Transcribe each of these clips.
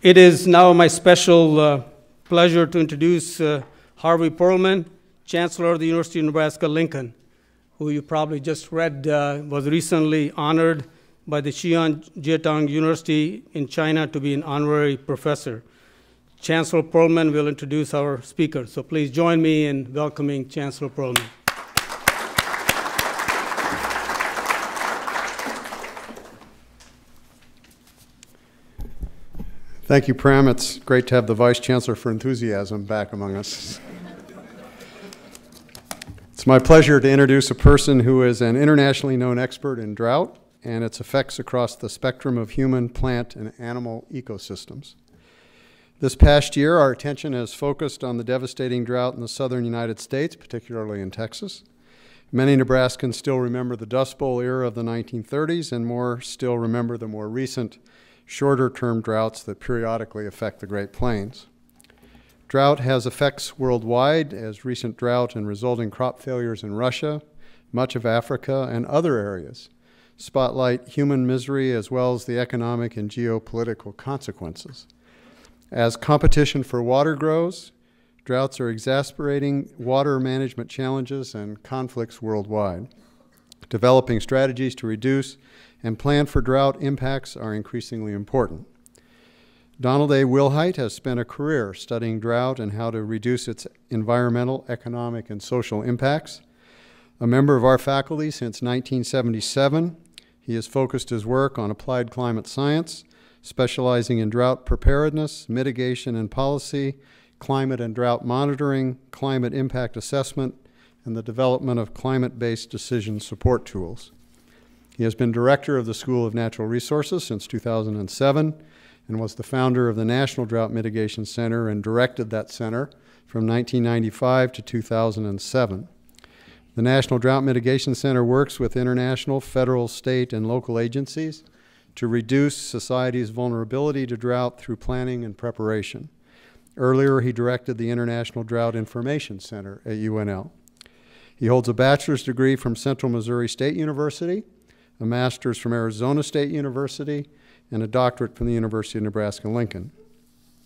It is now my special pleasure to introduce Harvey Perlman, Chancellor of the University of Nebraska-Lincoln, who you probably just read was recently honored by the Xi'an Jietang University in China to be an honorary professor. Chancellor Perlman will introduce our speaker, so please join me in welcoming Chancellor Perlman. Thank you, Prem. It's great to have the Vice Chancellor for Enthusiasm back among us. It's my pleasure to introduce a person who is an internationally known expert in drought and its effects across the spectrum of human, plant, and animal ecosystems. This past year, our attention has focused on the devastating drought in the southern United States, particularly in Texas. Many Nebraskans still remember the Dust Bowl era of the 1930s, and more still remember the more recent shorter-term droughts that periodically affect the Great Plains. Drought has effects worldwide, as recent drought and resulting crop failures in Russia, much of Africa, and other areas spotlight human misery as well as the economic and geopolitical consequences. As competition for water grows, droughts are exacerbating water management challenges and conflicts worldwide. Developing strategies to reduce and plan for drought impacts are increasingly important. Donald A. Wilhite has spent a career studying drought and how to reduce its environmental, economic, and social impacts. A member of our faculty since 1977, he has focused his work on applied climate science, specializing in drought preparedness, mitigation and policy, climate and drought monitoring, climate impact assessment, and the development of climate-based decision support tools. He has been director of the School of Natural Resources since 2007 and was the founder of the National Drought Mitigation Center and directed that center from 1995 to 2007. The National Drought Mitigation Center works with international, federal, state, and local agencies to reduce society's vulnerability to drought through planning and preparation. Earlier, he directed the International Drought Information Center at UNL. He holds a bachelor's degree from Central Missouri State University, a master's from Arizona State University, and a doctorate from the University of Nebraska-Lincoln.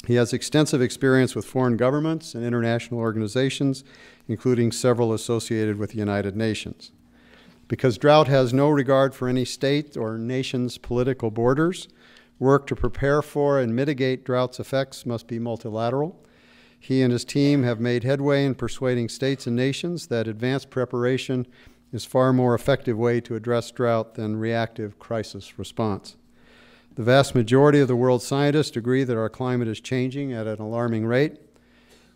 He has extensive experience with foreign governments and international organizations, including several associated with the United Nations. Because drought has no regard for any state or nation's political borders, work to prepare for and mitigate drought's effects must be multilateral. He and his team have made headway in persuading states and nations that advanced preparation is a far more effective way to address drought than reactive crisis response. The vast majority of the world's scientists agree that our climate is changing at an alarming rate.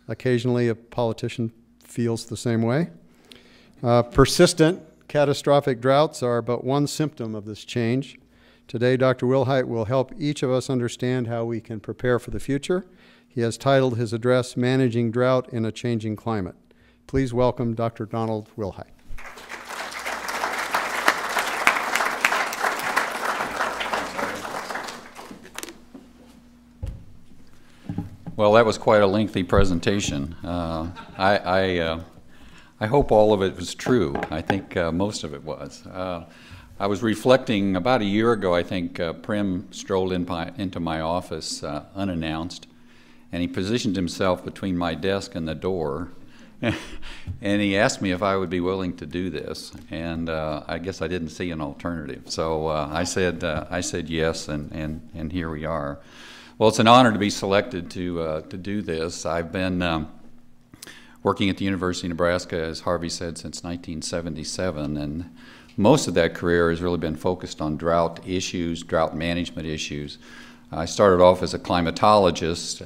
Occasionally, a politician feels the same way. Persistent, catastrophic droughts are but one symptom of this change. Today, Dr. Wilhite will help each of us understand how we can prepare for the future. He has titled his address, Managing Drought in a Changing Climate. Please welcome Dr. Donald Wilhite. Well, that was quite a lengthy presentation. I hope all of it was true. I think most of it was. I was reflecting about a year ago, I think Prem strolled into my office unannounced, and he positioned himself between my desk and the door, and he asked me if I would be willing to do this, and I guess I didn't see an alternative. So I said yes, and here we are. Well, it's an honor to be selected to do this. I've been working at the University of Nebraska, as Harvey said, since 1977, and most of that career has really been focused on drought issues, drought management issues. I started off as a climatologist,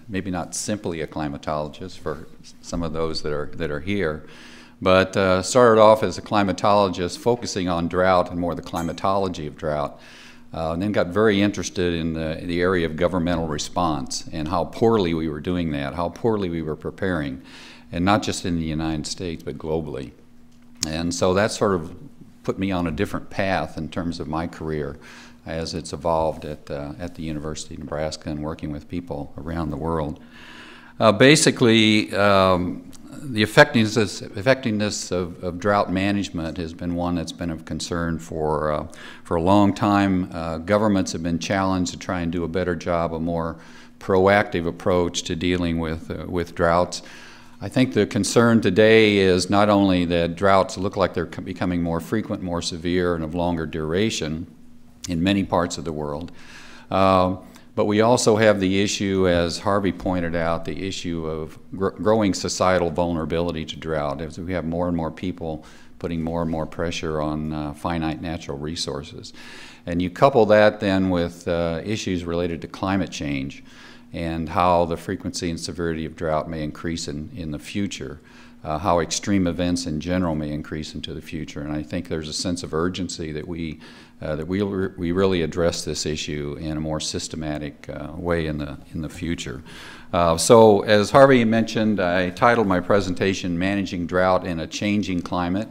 maybe not simply a climatologist for some of those that are here, but started off as a climatologist focusing on drought and more the climatology of drought. And then got very interested in the area of governmental response and how poorly we were doing that, how poorly we were preparing, and not just in the United States, but globally. And so that sort of put me on a different path in terms of my career as it's evolved at the University of Nebraska and working with people around the world. Basically, the effectiveness of drought management has been one that's been of concern for a long time. Governments have been challenged to try and do a better job, a more proactive approach to dealing with droughts. I think the concern today is not only that droughts look like they're becoming more frequent, more severe, and of longer duration in many parts of the world, but we also have the issue, as Harvey pointed out, the issue of growing societal vulnerability to drought, as we have more and more people putting more and more pressure on finite natural resources. And you couple that then with issues related to climate change and how the frequency and severity of drought may increase in the future, how extreme events in general may increase into the future. And I think there's a sense of urgency that we really address this issue in a more systematic way in the future. So as Harvey mentioned, I titled my presentation, Managing Drought in a Changing Climate.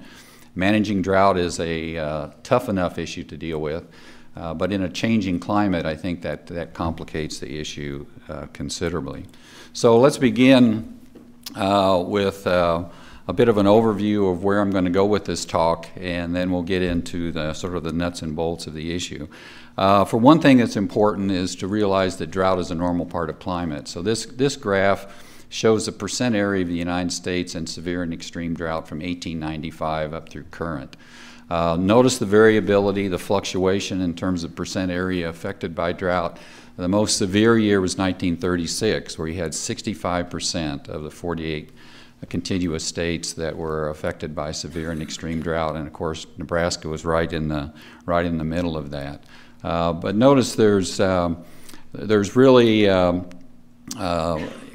Managing drought is a tough enough issue to deal with. But in a changing climate, I think that complicates the issue considerably. So let's begin with a bit of an overview of where I'm going to go with this talk, and then we'll get into the sort of the nuts and bolts of the issue. For one thing that's important is to realize that drought is a normal part of climate. So this graph shows the percent area of the United States in severe and extreme drought from 1895 up through current. Notice the variability, the fluctuation in terms of percent area affected by drought. The most severe year was 1936, where you had 65% of the 48 contiguous states that were affected by severe and extreme drought, and of course Nebraska was right in the middle of that. But notice there's really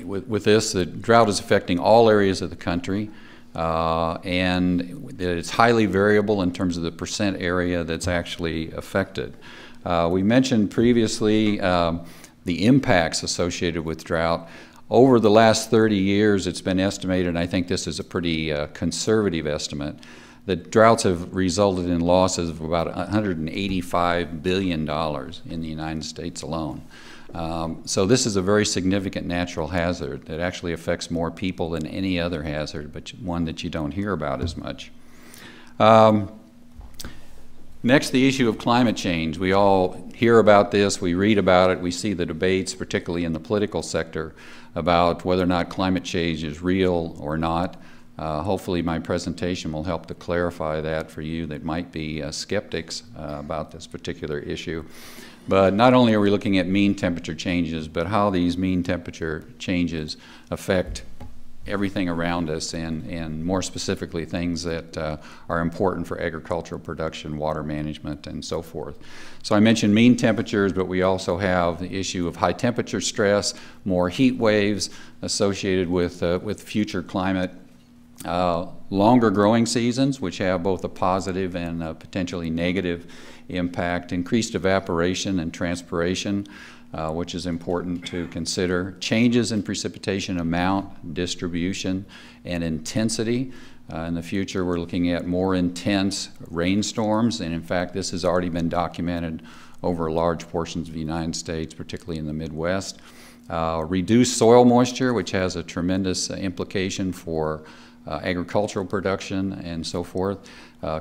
with this, the drought is affecting all areas of the country. And it's highly variable in terms of the percent area that's actually affected. We mentioned previously the impacts associated with drought. Over the last 30 years, it's been estimated, and I think this is a pretty conservative estimate, that droughts have resulted in losses of about $185 billion in the United States alone. So this is a very significant natural hazard that actually affects more people than any other hazard, but one that you don't hear about as much. Next, the issue of climate change. We all hear about this, we read about it, we see the debates, particularly in the political sector, about whether or not climate change is real or not. Hopefully my presentation will help to clarify that for you that might be skeptics about this particular issue. But not only are we looking at mean temperature changes, but how these mean temperature changes affect everything around us, and more specifically things that are important for agricultural production, water management, and so forth. So I mentioned mean temperatures, but we also have the issue of high temperature stress, more heat waves associated with future climate, longer growing seasons, which have both a positive and a potentially negative impact, increased evaporation and transpiration, which is important to consider, changes in precipitation amount, distribution, and intensity. In the future, we're looking at more intense rainstorms, and in fact, this has already been documented over large portions of the United States, particularly in the Midwest. Reduced soil moisture, which has a tremendous implication for agricultural production and so forth.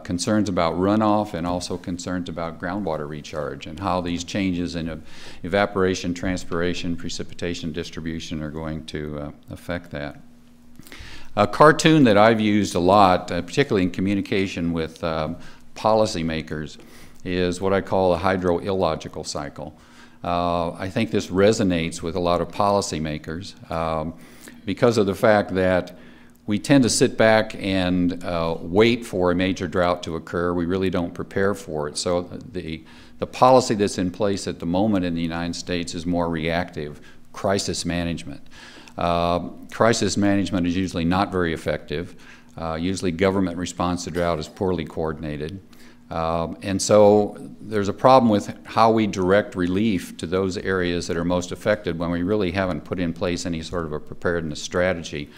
Concerns about runoff, and also concerns about groundwater recharge, and how these changes in evaporation, transpiration, precipitation distribution are going to affect that. A cartoon that I've used a lot, particularly in communication with policymakers, is what I call the hydrological cycle. I think this resonates with a lot of policymakers because of the fact that we tend to sit back and wait for a major drought to occur. We really don't prepare for it. So the policy that's in place at the moment in the United States is more reactive, crisis management. Crisis management is usually not very effective. Usually government response to drought is poorly coordinated. And so there's a problem with how we direct relief to those areas that are most affected when we really haven't put in place any sort of a preparedness strategy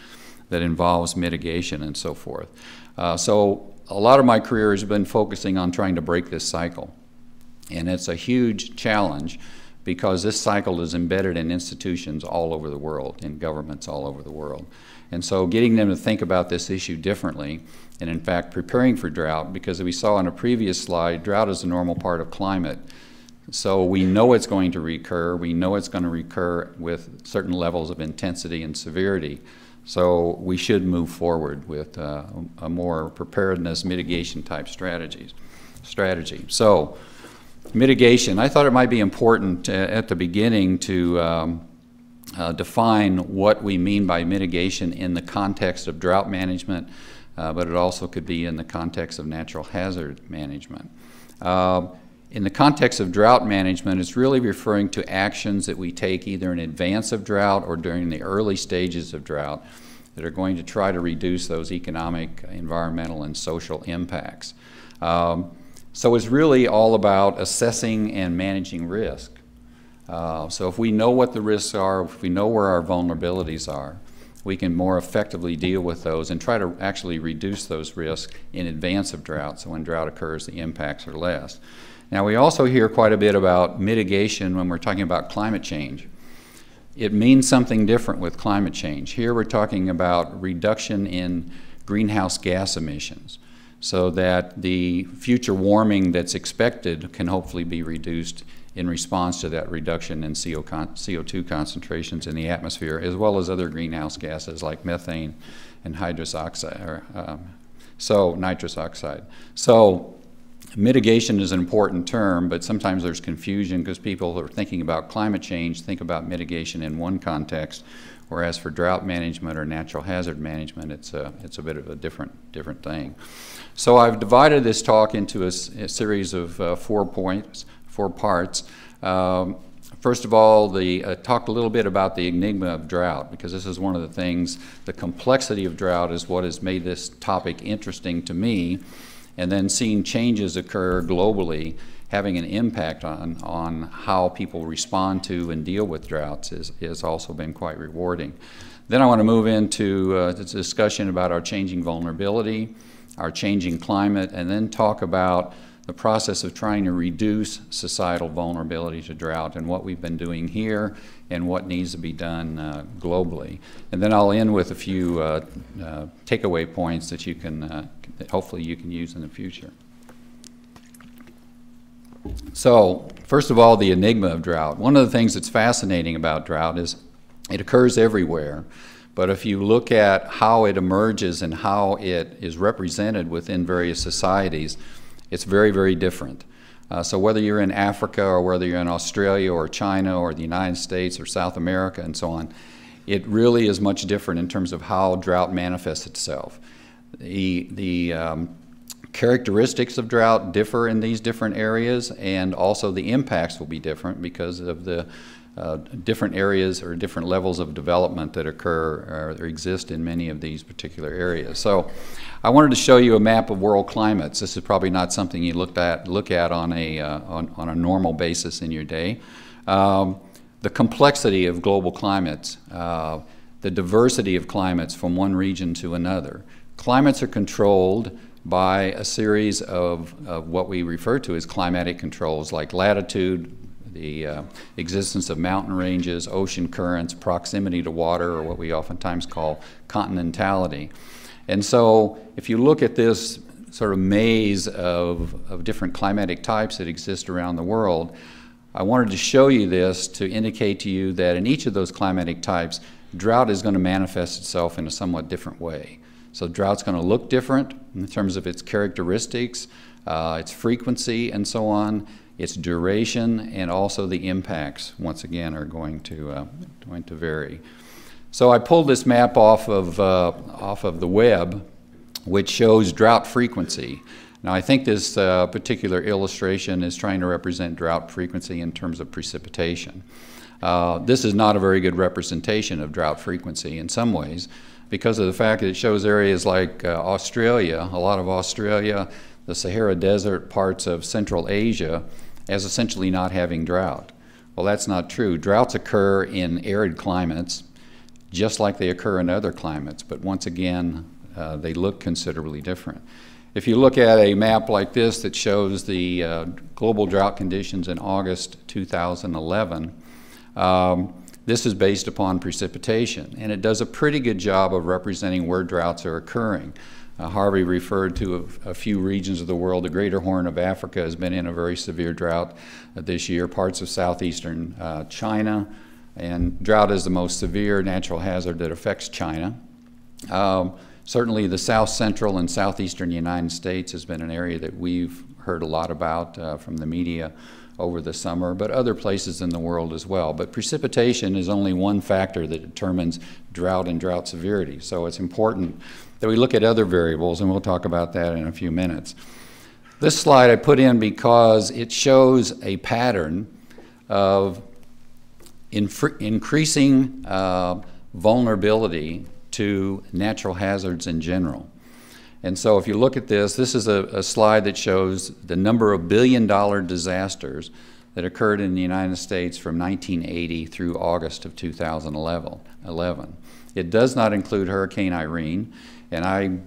that involves mitigation and so forth. So a lot of my career has been focusing on trying to break this cycle. And it's a huge challenge because this cycle is embedded in institutions all over the world, in governments all over the world. And so getting them to think about this issue differently, and in fact preparing for drought, because as we saw on a previous slide, drought is a normal part of climate. So we know it's going to recur. We know it's going to recur with certain levels of intensity and severity. So we should move forward with a more preparedness mitigation type strategy. So mitigation, I thought it might be important at the beginning to define what we mean by mitigation in the context of drought management, but it also could be in the context of natural hazard management. In the context of drought management, it's really referring to actions that we take either in advance of drought or during the early stages of drought that are going to try to reduce those economic, environmental, and social impacts. So it's really all about assessing and managing risk. So if we know what the risks are, if we know where our vulnerabilities are, we can more effectively deal with those and try to actually reduce those risks in advance of drought, so when drought occurs, the impacts are less. Now, we also hear quite a bit about mitigation when we're talking about climate change. It means something different with climate change. Here we're talking about reduction in greenhouse gas emissions, so that the future warming that's expected can hopefully be reduced in response to that reduction in CO2 concentrations in the atmosphere, as well as other greenhouse gases like methane and nitrous oxide. So mitigation is an important term, but sometimes there's confusion because people who are thinking about climate change think about mitigation in one context, whereas for drought management or natural hazard management, it's a bit of a different thing. So I've divided this talk into a series of 4 parts. First of all, talk a little bit about the enigma of drought, because this is one of the things, the complexity of drought is what has made this topic interesting to me, and then seeing changes occur globally having an impact on how people respond to and deal with droughts has also been quite rewarding. Then I want to move into the discussion about our changing vulnerability, our changing climate, and then talk about the process of trying to reduce societal vulnerability to drought and what we've been doing here and what needs to be done globally. And then I'll end with a few takeaway points that you can, that hopefully you can use in the future. So, first of all, the enigma of drought. One of the things that's fascinating about drought is it occurs everywhere, but if you look at how it emerges and how it is represented within various societies, it's very, very different. So whether you're in Africa or whether you're in Australia or China or the United States or South America and so on, it really is much different in terms of how drought manifests itself. The characteristics of drought differ in these different areas, and also the impacts will be different because of the different areas or different levels of development that occur or exist in many of these particular areas. So I wanted to show you a map of world climates. This is probably not something you look at on a normal basis in your day. The complexity of global climates, the diversity of climates from one region to another. Climates are controlled by a series of what we refer to as climatic controls, like latitude, the existence of mountain ranges, ocean currents, proximity to water, or what we oftentimes call continentality. And so if you look at this sort of maze of different climatic types that exist around the world, I wanted to show you this to indicate to you that in each of those climatic types, drought is going to manifest itself in a somewhat different way. So drought's going to look different in terms of its characteristics, its frequency, and so on, its duration, and also the impacts, once again, are going to vary. So I pulled this map off of the web, which shows drought frequency. Now I think this particular illustration is trying to represent drought frequency in terms of precipitation. This is not a very good representation of drought frequency in some ways, because of the fact that it shows areas like Australia, a lot of Australia, the Sahara Desert, parts of Central Asia, as essentially not having drought. Well, that's not true. Droughts occur in arid climates, just like they occur in other climates, but once again, they look considerably different. If you look at a map like this that shows the global drought conditions in August 2011, this is based upon precipitation, and it does a pretty good job of representing where droughts are occurring. Harvey referred to a few regions of the world. The Greater Horn of Africa has been in a very severe drought this year, parts of southeastern China, and drought is the most severe natural hazard that affects China. Certainly the south central and southeastern United States has been an area that we've heard a lot about from the media over the summer, but other places in the world as well. But precipitation is only one factor that determines drought and drought severity, so it's important that we look at other variables, and we'll talk about that in a few minutes. This slide I put in because it shows a pattern of increasing vulnerability to natural hazards in general. And so if you look at this, this is a slide that shows the number of billion-dollar disasters that occurred in the United States from 1980 through August of 2011. It does not include Hurricane Irene, and I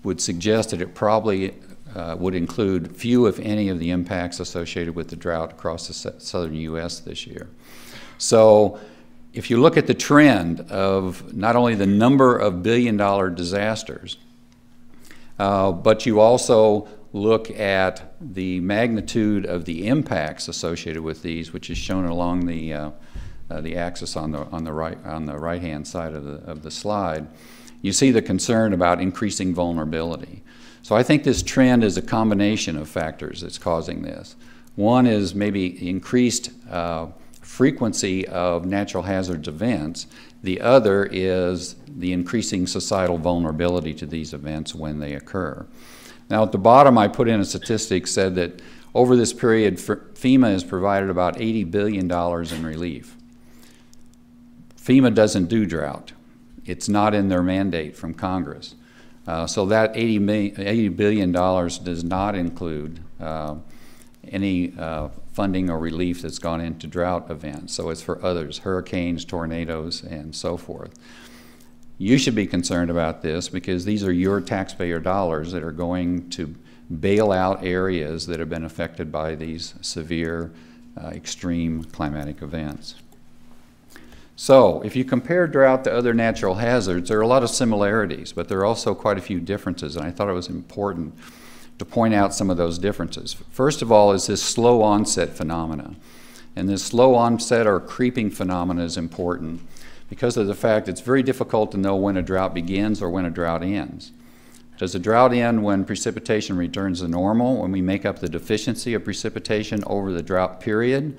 would suggest that it probably would include few, if any, of the impacts associated with the drought across the southern U.S. this year. So if you look at the trend of not only the number of billion-dollar disasters, but you also look at the magnitude of the impacts associated with these, which is shown along the axis on the right-hand side of the slide, you see the concern about increasing vulnerability. So I think this trend is a combination of factors that's causing this. One is maybe increased frequency of natural hazards events. The other is the increasing societal vulnerability to these events when they occur. Now at the bottom I put in a statistic said that over this period FEMA has provided about $80 billion in relief. FEMA doesn't do drought. It's not in their mandate from Congress. So that $80 billion does not include any funding or relief that's gone into drought events. So it's for others, hurricanes, tornadoes, and so forth. You should be concerned about this because these are your taxpayer dollars that are going to bail out areas that have been affected by these severe, extreme climatic events. So if you compare drought to other natural hazards, there are a lot of similarities, but there are also quite a few differences, and I thought it was important to point out some of those differences. First of all is this slow onset phenomena. And this slow onset or creeping phenomena is important because of the fact it's very difficult to know when a drought begins or when a drought ends. Does a drought end when precipitation returns to normal, when we make up the deficiency of precipitation over the drought period?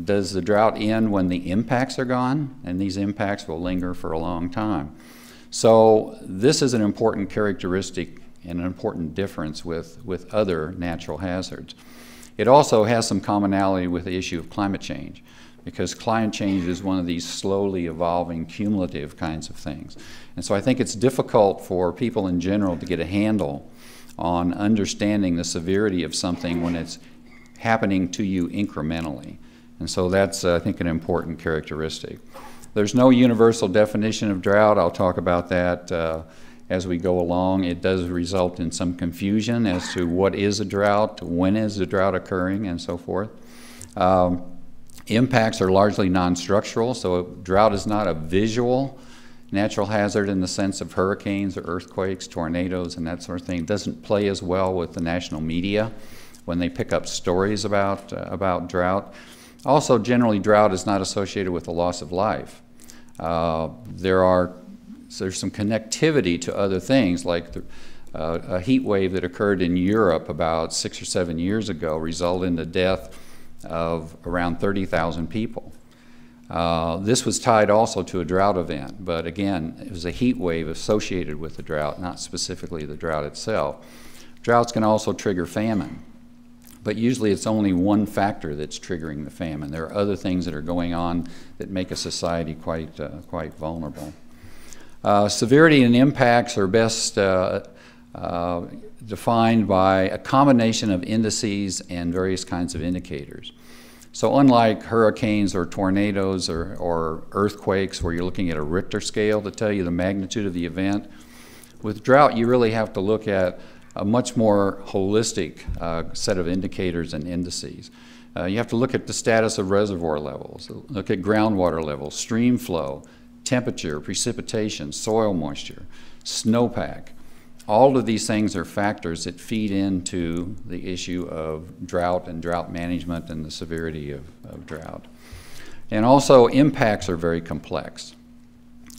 Does the drought end when the impacts are gone? And these impacts will linger for a long time. So this is an important characteristic and an important difference with other natural hazards. It also has some commonality with the issue of climate change, because climate change is one of these slowly evolving cumulative kinds of things. And so I think it's difficult for people in general to get a handle on understanding the severity of something when it's happening to you incrementally. And so that's, I think, an important characteristic. There's no universal definition of drought. I'll talk about that as we go along. It does result in some confusion as to what is a drought, when is the drought occurring, and so forth. Impacts are largely non-structural, so a drought is not a visual natural hazard in the sense of hurricanes or earthquakes, tornadoes, and that sort of thing. It doesn't play as well with the national media when they pick up stories about drought. Also, generally, drought is not associated with the loss of life. There's some connectivity to other things, like a heat wave that occurred in Europe about 6 or 7 years ago resulted in the death of around 30,000 people. This was tied also to a drought event, but again, it was a heat wave associated with the drought, not specifically the drought itself. Droughts can also trigger famine, but usually it's only one factor that's triggering the famine. There are other things that are going on that make a society quite vulnerable. Severity and impacts are best defined by a combination of indices and various kinds of indicators. So unlike hurricanes or tornadoes or earthquakes where you're looking at a Richter scale to tell you the magnitude of the event, with drought you really have to look at a much more holistic set of indicators and indices. You have to look at the status of reservoir levels, look at groundwater levels, stream flow, temperature, precipitation, soil moisture, snowpack. All of these things are factors that feed into the issue of drought and drought management and the severity of drought. And also impacts are very complex.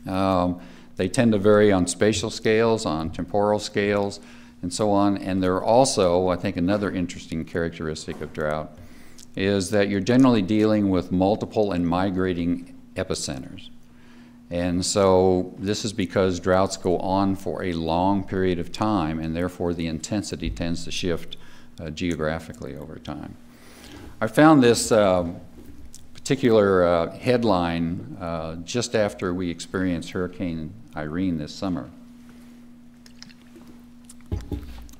They tend to vary on spatial scales, on temporal scales, and so on. And they're also, I think, another interesting characteristic of drought is that you're generally dealing with multiple and migrating epicenters. And so this is because droughts go on for a long period of time, and therefore the intensity tends to shift geographically over time. I found this particular headline just after we experienced Hurricane Irene this summer.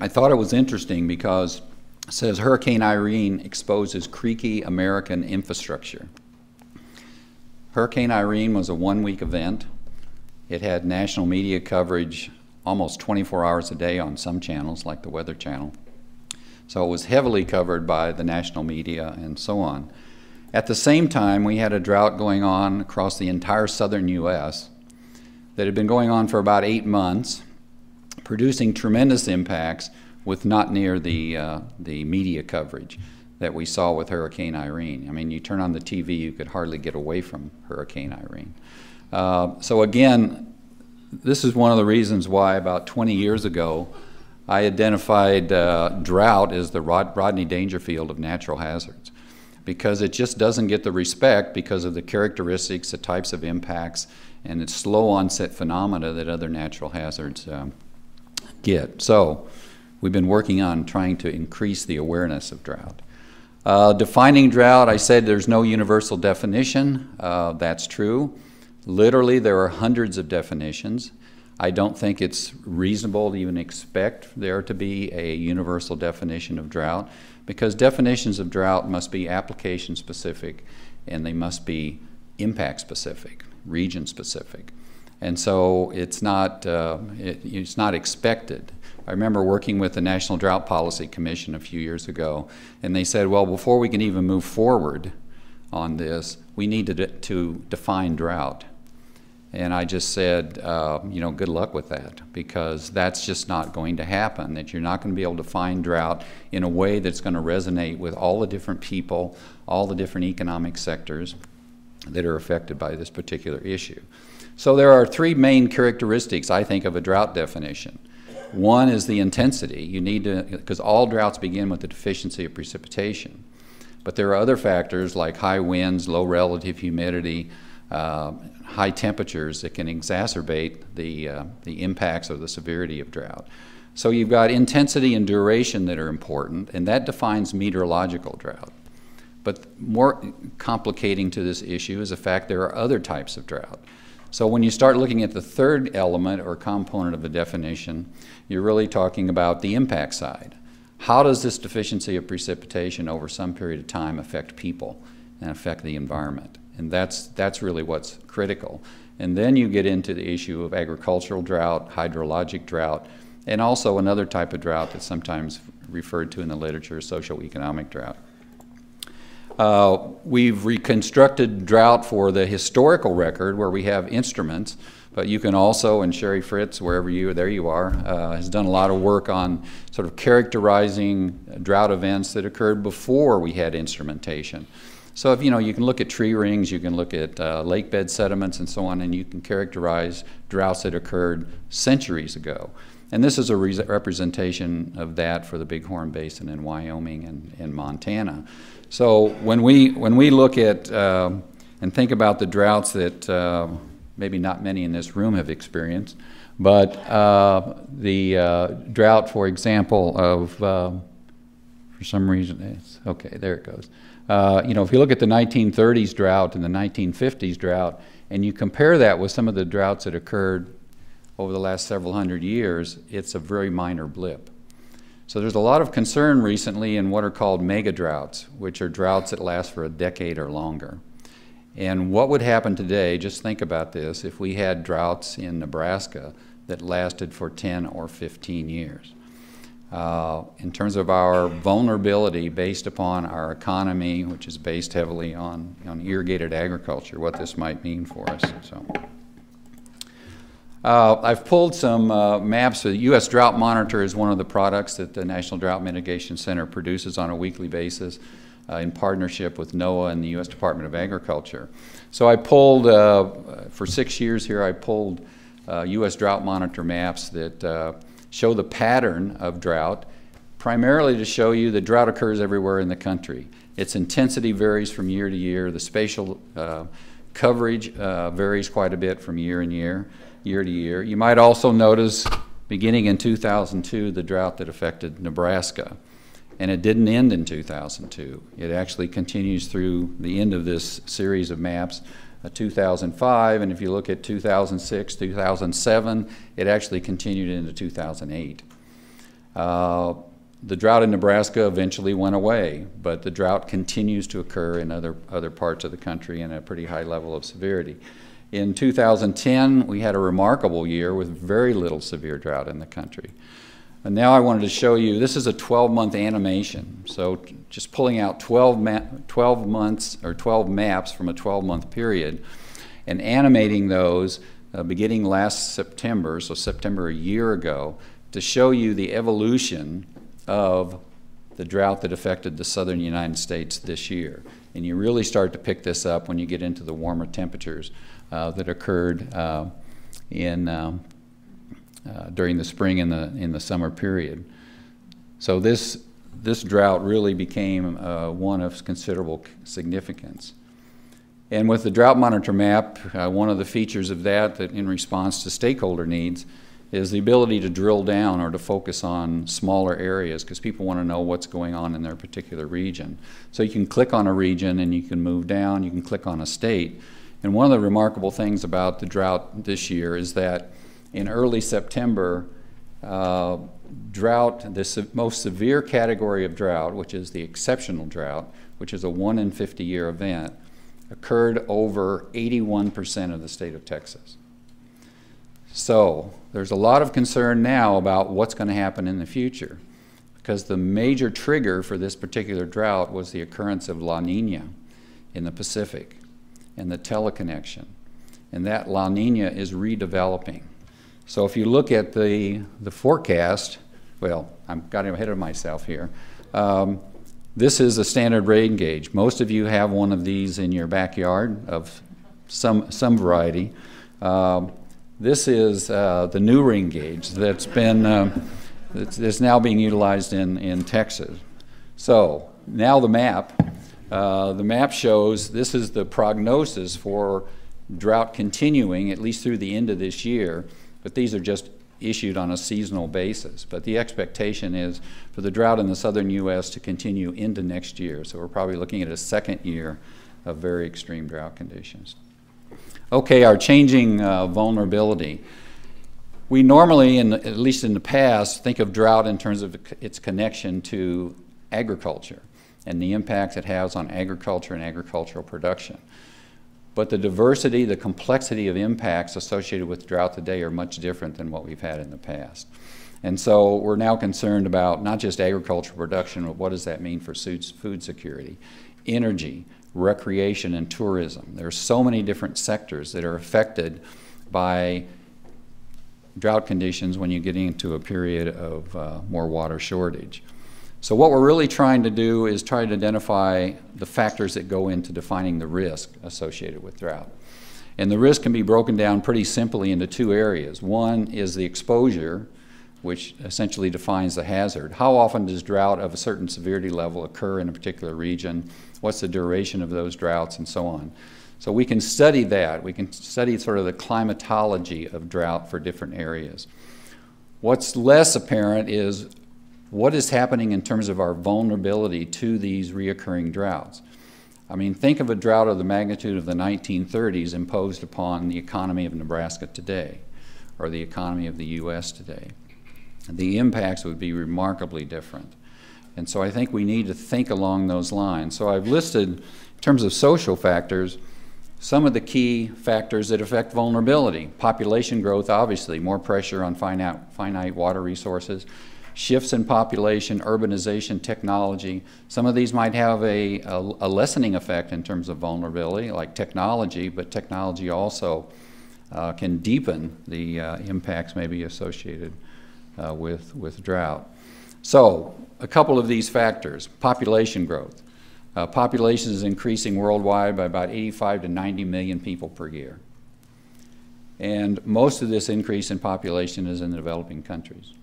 I thought it was interesting because it says Hurricane Irene exposes creaky American infrastructure. Hurricane Irene was a one-week event. It had national media coverage almost 24 hours a day on some channels, like the Weather Channel. So it was heavily covered by the national media and so on. At the same time, we had a drought going on across the entire southern U.S. that had been going on for about 8 months, producing tremendous impacts with not near the media coverage that we saw with Hurricane Irene. I mean, you turn on the TV, you could hardly get away from Hurricane Irene. So again, this is one of the reasons why about 20 years ago I identified drought as the Rodney Dangerfield of natural hazards, because it just doesn't get the respect because of the characteristics, the types of impacts, and its slow onset phenomena that other natural hazards get. So we've been working on trying to increase the awareness of drought. Defining drought, I said there's no universal definition. That's true. Literally, there are hundreds of definitions. I don't think it's reasonable to even expect there to be a universal definition of drought, because definitions of drought must be application specific and they must be impact specific, region specific. And so it's not expected. I remember working with the National Drought Policy Commission a few years ago, and they said, well, before we can even move forward on this, we need to define drought. And I just said, you know, good luck with that, because that's just not going to happen, that you're not going to be able to find drought in a way that's going to resonate with all the different people, all the different economic sectors that are affected by this particular issue. So there are three main characteristics, I think, of a drought definition. One is the intensity. You need to, because all droughts begin with the deficiency of precipitation. But there are other factors like high winds, low relative humidity, high temperatures that can exacerbate the impacts or the severity of drought. So you've got intensity and duration that are important, and that defines meteorological drought. But more complicating to this issue is the fact there are other types of drought. So when you start looking at the third element or component of the definition, you're really talking about the impact side. How does this deficiency of precipitation over some period of time affect people and affect the environment? And that's really what's critical. And then you get into the issue of agricultural drought, hydrologic drought, and also another type of drought that's sometimes referred to in the literature, socioeconomic drought. We've reconstructed drought for the historical record where we have instruments, but you can also, and Sherry Fritz, wherever there you are, has done a lot of work on sort of characterizing drought events that occurred before we had instrumentation. So if you can look at tree rings, you can look at lake bed sediments and so on, and you can characterize droughts that occurred centuries ago. And this is a representation of that for the Bighorn Basin in Wyoming and Montana. So when we look at and think about the droughts that maybe not many in this room have experienced, but the drought, for example, of for some reason, it's okay. There it goes. If you look at the 1930s drought and the 1950s drought, and you compare that with some of the droughts that occurred over the last several hundred years, it's a very minor blip. So there's a lot of concern recently in what are called mega droughts, which are droughts that last for a decade or longer. And what would happen today, just think about this, if we had droughts in Nebraska that lasted for 10 or 15 years. in terms of our vulnerability based upon our economy, which is based heavily on irrigated agriculture, what this might mean for us. So, I've pulled some maps. The U.S. Drought Monitor is one of the products that the National Drought Mitigation Center produces on a weekly basis in partnership with NOAA and the U.S. Department of Agriculture. So I pulled, for 6 years here, I pulled U.S. Drought Monitor maps that show the pattern of drought, primarily to show you that drought occurs everywhere in the country. Its intensity varies from year to year. The spatial coverage varies quite a bit from year to year. You might also notice, beginning in 2002, the drought that affected Nebraska. And it didn't end in 2002. It actually continues through the end of this series of maps, 2005, and if you look at 2006, 2007, it actually continued into 2008. The drought in Nebraska eventually went away, but the drought continues to occur in other parts of the country in a pretty high level of severity. In 2010, we had a remarkable year with very little severe drought in the country. And now I wanted to show you, this is a 12-month animation. So just pulling out 12 months or 12 maps from a 12-month period and animating those beginning last September, so September a year ago, to show you the evolution of the drought that affected the southern United States this year. And you really start to pick this up when you get into the warmer temperatures that occurred during the spring and in the summer period. So this drought really became one of considerable significance. And with the Drought Monitor map, one of the features of that in response to stakeholder needs is the ability to drill down or to focus on smaller areas, because people want to know what's going on in their particular region. So you can click on a region and you can move down, you can click on a state. And one of the remarkable things about the drought this year is that in early September, drought, the most severe category of drought, which is the exceptional drought, which is a 1 in 50-year event, occurred over 81% of the state of Texas. So there's a lot of concern now about what's going to happen in the future, because the major trigger for this particular drought was the occurrence of La Nina in the Pacific and the teleconnection. And that La Nina is redeveloping. So if you look at the forecast, well, I've got ahead of myself here. This is a standard rain gauge. Most of you have one of these in your backyard of some variety. This is the new rain gauge that's been that's now being utilized in Texas. So now the map shows this is the prognosis for drought continuing at least through the end of this year. But these are just issued on a seasonal basis. But the expectation is for the drought in the southern U.S. to continue into next year. So we're probably looking at a second year of very extreme drought conditions. Okay, our changing vulnerability. We normally, at least in the past, think of drought in terms of its connection to agriculture and the impact it has on agriculture and agricultural production. But the diversity, the complexity of impacts associated with drought today are much different than what we've had in the past. And so we're now concerned about not just agricultural production, but what does that mean for food security, energy, recreation, and tourism. There are so many different sectors that are affected by drought conditions when you get into a period of more water shortage. So what we're really trying to do is try to identify the factors that go into defining the risk associated with drought. And the risk can be broken down pretty simply into two areas. One is the exposure, which essentially defines the hazard. How often does drought of a certain severity level occur in a particular region? What's the duration of those droughts, and so on. So we can study that. We can study sort of the climatology of drought for different areas. What's less apparent is what is happening in terms of our vulnerability to these reoccurring droughts. I mean, think of a drought of the magnitude of the 1930s imposed upon the economy of Nebraska today, or the economy of the U.S. today. The impacts would be remarkably different. And so I think we need to think along those lines. So I've listed, in terms of social factors, some of the key factors that affect vulnerability. Population growth, obviously, more pressure on finite water resources. shifts in population, urbanization, technology. Some of these might have a lessening effect in terms of vulnerability, like technology, but technology also can deepen the impacts maybe associated with drought. So, a couple of these factors. Population growth. Population is increasing worldwide by about 85 to 90 million people per year. And most of this increase in population is in the developing countries,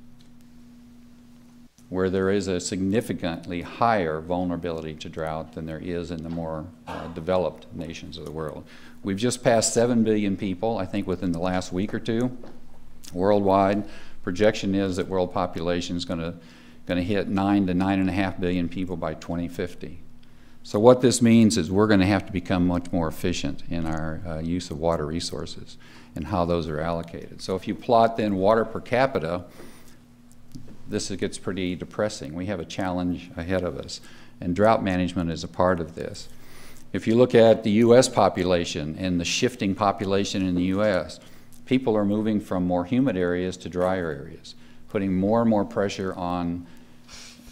where there is a significantly higher vulnerability to drought than there is in the more developed nations of the world. We've just passed 7 billion people, I think, within the last week or two, worldwide. Projection is that world population is going to hit 9 to 9.5 billion people by 2050. So what this means is we're going to have to become much more efficient in our use of water resources and how those are allocated. So if you plot then water per capita, this gets pretty depressing. We have a challenge ahead of us, and drought management is a part of this. If you look at the U.S. population and the shifting population in the U.S., people are moving from more humid areas to drier areas, putting more and more pressure on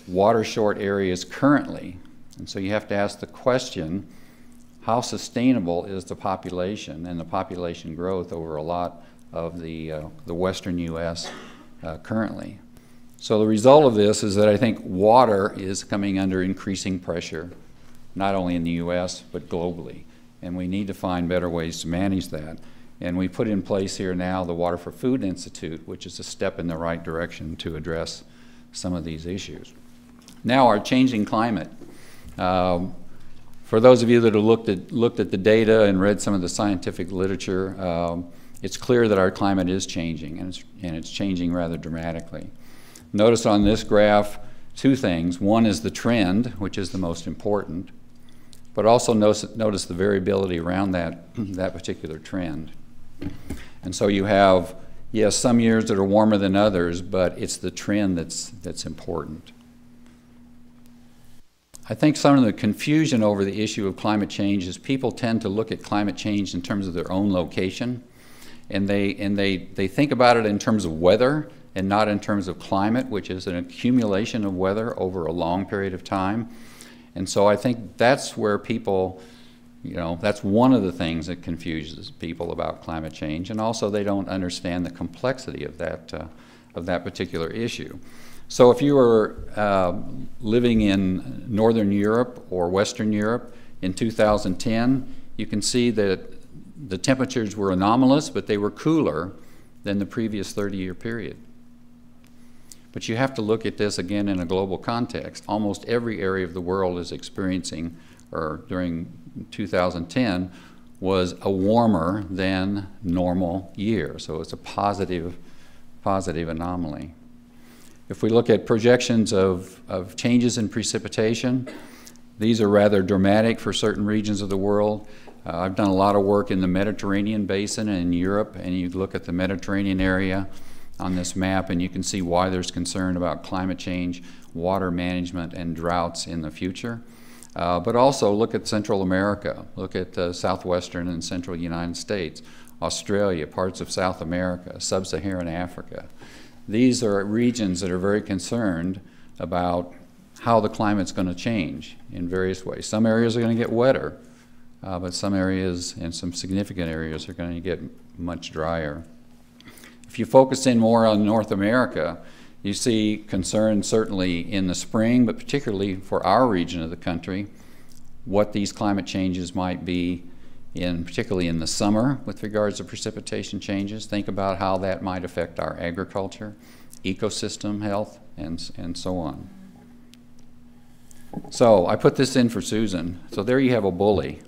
water-short areas currently. And so you have to ask the question, how sustainable is the population and the population growth over a lot of the western U.S. Currently? So the result of this is that I think water is coming under increasing pressure, not only in the U.S., but globally. And we need to find better ways to manage that. And we put in place here now the Water for Food Institute, which is a step in the right direction to address some of these issues. Now, our changing climate. For those of you that have looked at the data and read some of the scientific literature, it's clear that our climate is changing, and it's changing rather dramatically. Notice on this graph two things. One is the trend, which is the most important, but also notice the variability around that particular trend. And so you have, yes, some years that are warmer than others, but it's the trend that's important. I think some of the confusion over the issue of climate change is people tend to look at climate change in terms of their own location, and they think about it in terms of weather and not in terms of climate, which is an accumulation of weather over a long period of time. And so I think that's where people, that's one of the things that confuses people about climate change, and also they don't understand the complexity of that particular issue. So if you were living in Northern Europe or Western Europe in 2010, you can see that the temperatures were anomalous, but they were cooler than the previous 30-year period. But you have to look at this again in a global context. Almost every area of the world is experiencing, or during 2010, was a warmer than normal year. So it's a positive anomaly. If we look at projections of changes in precipitation, these are rather dramatic for certain regions of the world. I've done a lot of work in the Mediterranean basin and in Europe, and you look at the Mediterranean area on this map, and you can see why there's concern about climate change, water management, and droughts in the future. But also look at Central America, look at southwestern and central United States, Australia, parts of South America, sub-Saharan Africa. These are regions that are very concerned about how the climate's going to change in various ways. Some areas are going to get wetter, but some areas, and some significant areas, are going to get much drier. If you focus in more on North America, you see concern certainly in the spring, but particularly for our region of the country, what these climate changes might be particularly in the summer with regards to precipitation changes. Think about how that might affect our agriculture, ecosystem health, and so on. So I put this in for Susan. So there you have a bully,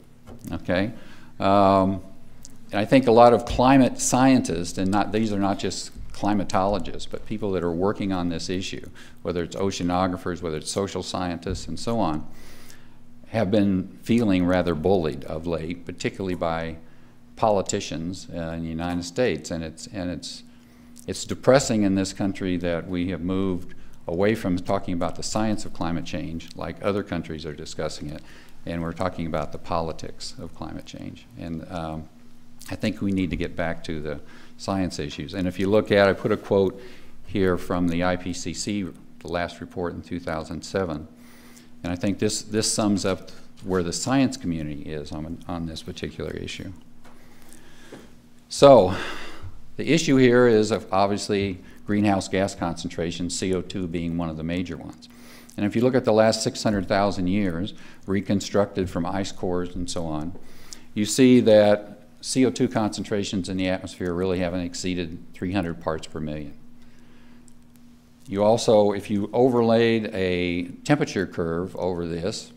okay? And I think a lot of climate scientists, and these are not just climatologists, but people that are working on this issue, whether it's oceanographers, whether it's social scientists, and so on, have been feeling rather bullied of late, particularly by politicians in the United States. And it's depressing in this country that we have moved away from talking about the science of climate change, like other countries are discussing it, and we're talking about the politics of climate change. And I think we need to get back to the science issues. And if you look at, I put a quote here from the IPCC, the last report in 2007. And I think this sums up where the science community is on this particular issue. So the issue here is obviously greenhouse gas concentration, CO2 being one of the major ones. And if you look at the last 600,000 years, reconstructed from ice cores and so on, you see that CO2 concentrations in the atmosphere really haven't exceeded 300 parts per million. You also, if you overlaid a temperature curve over this,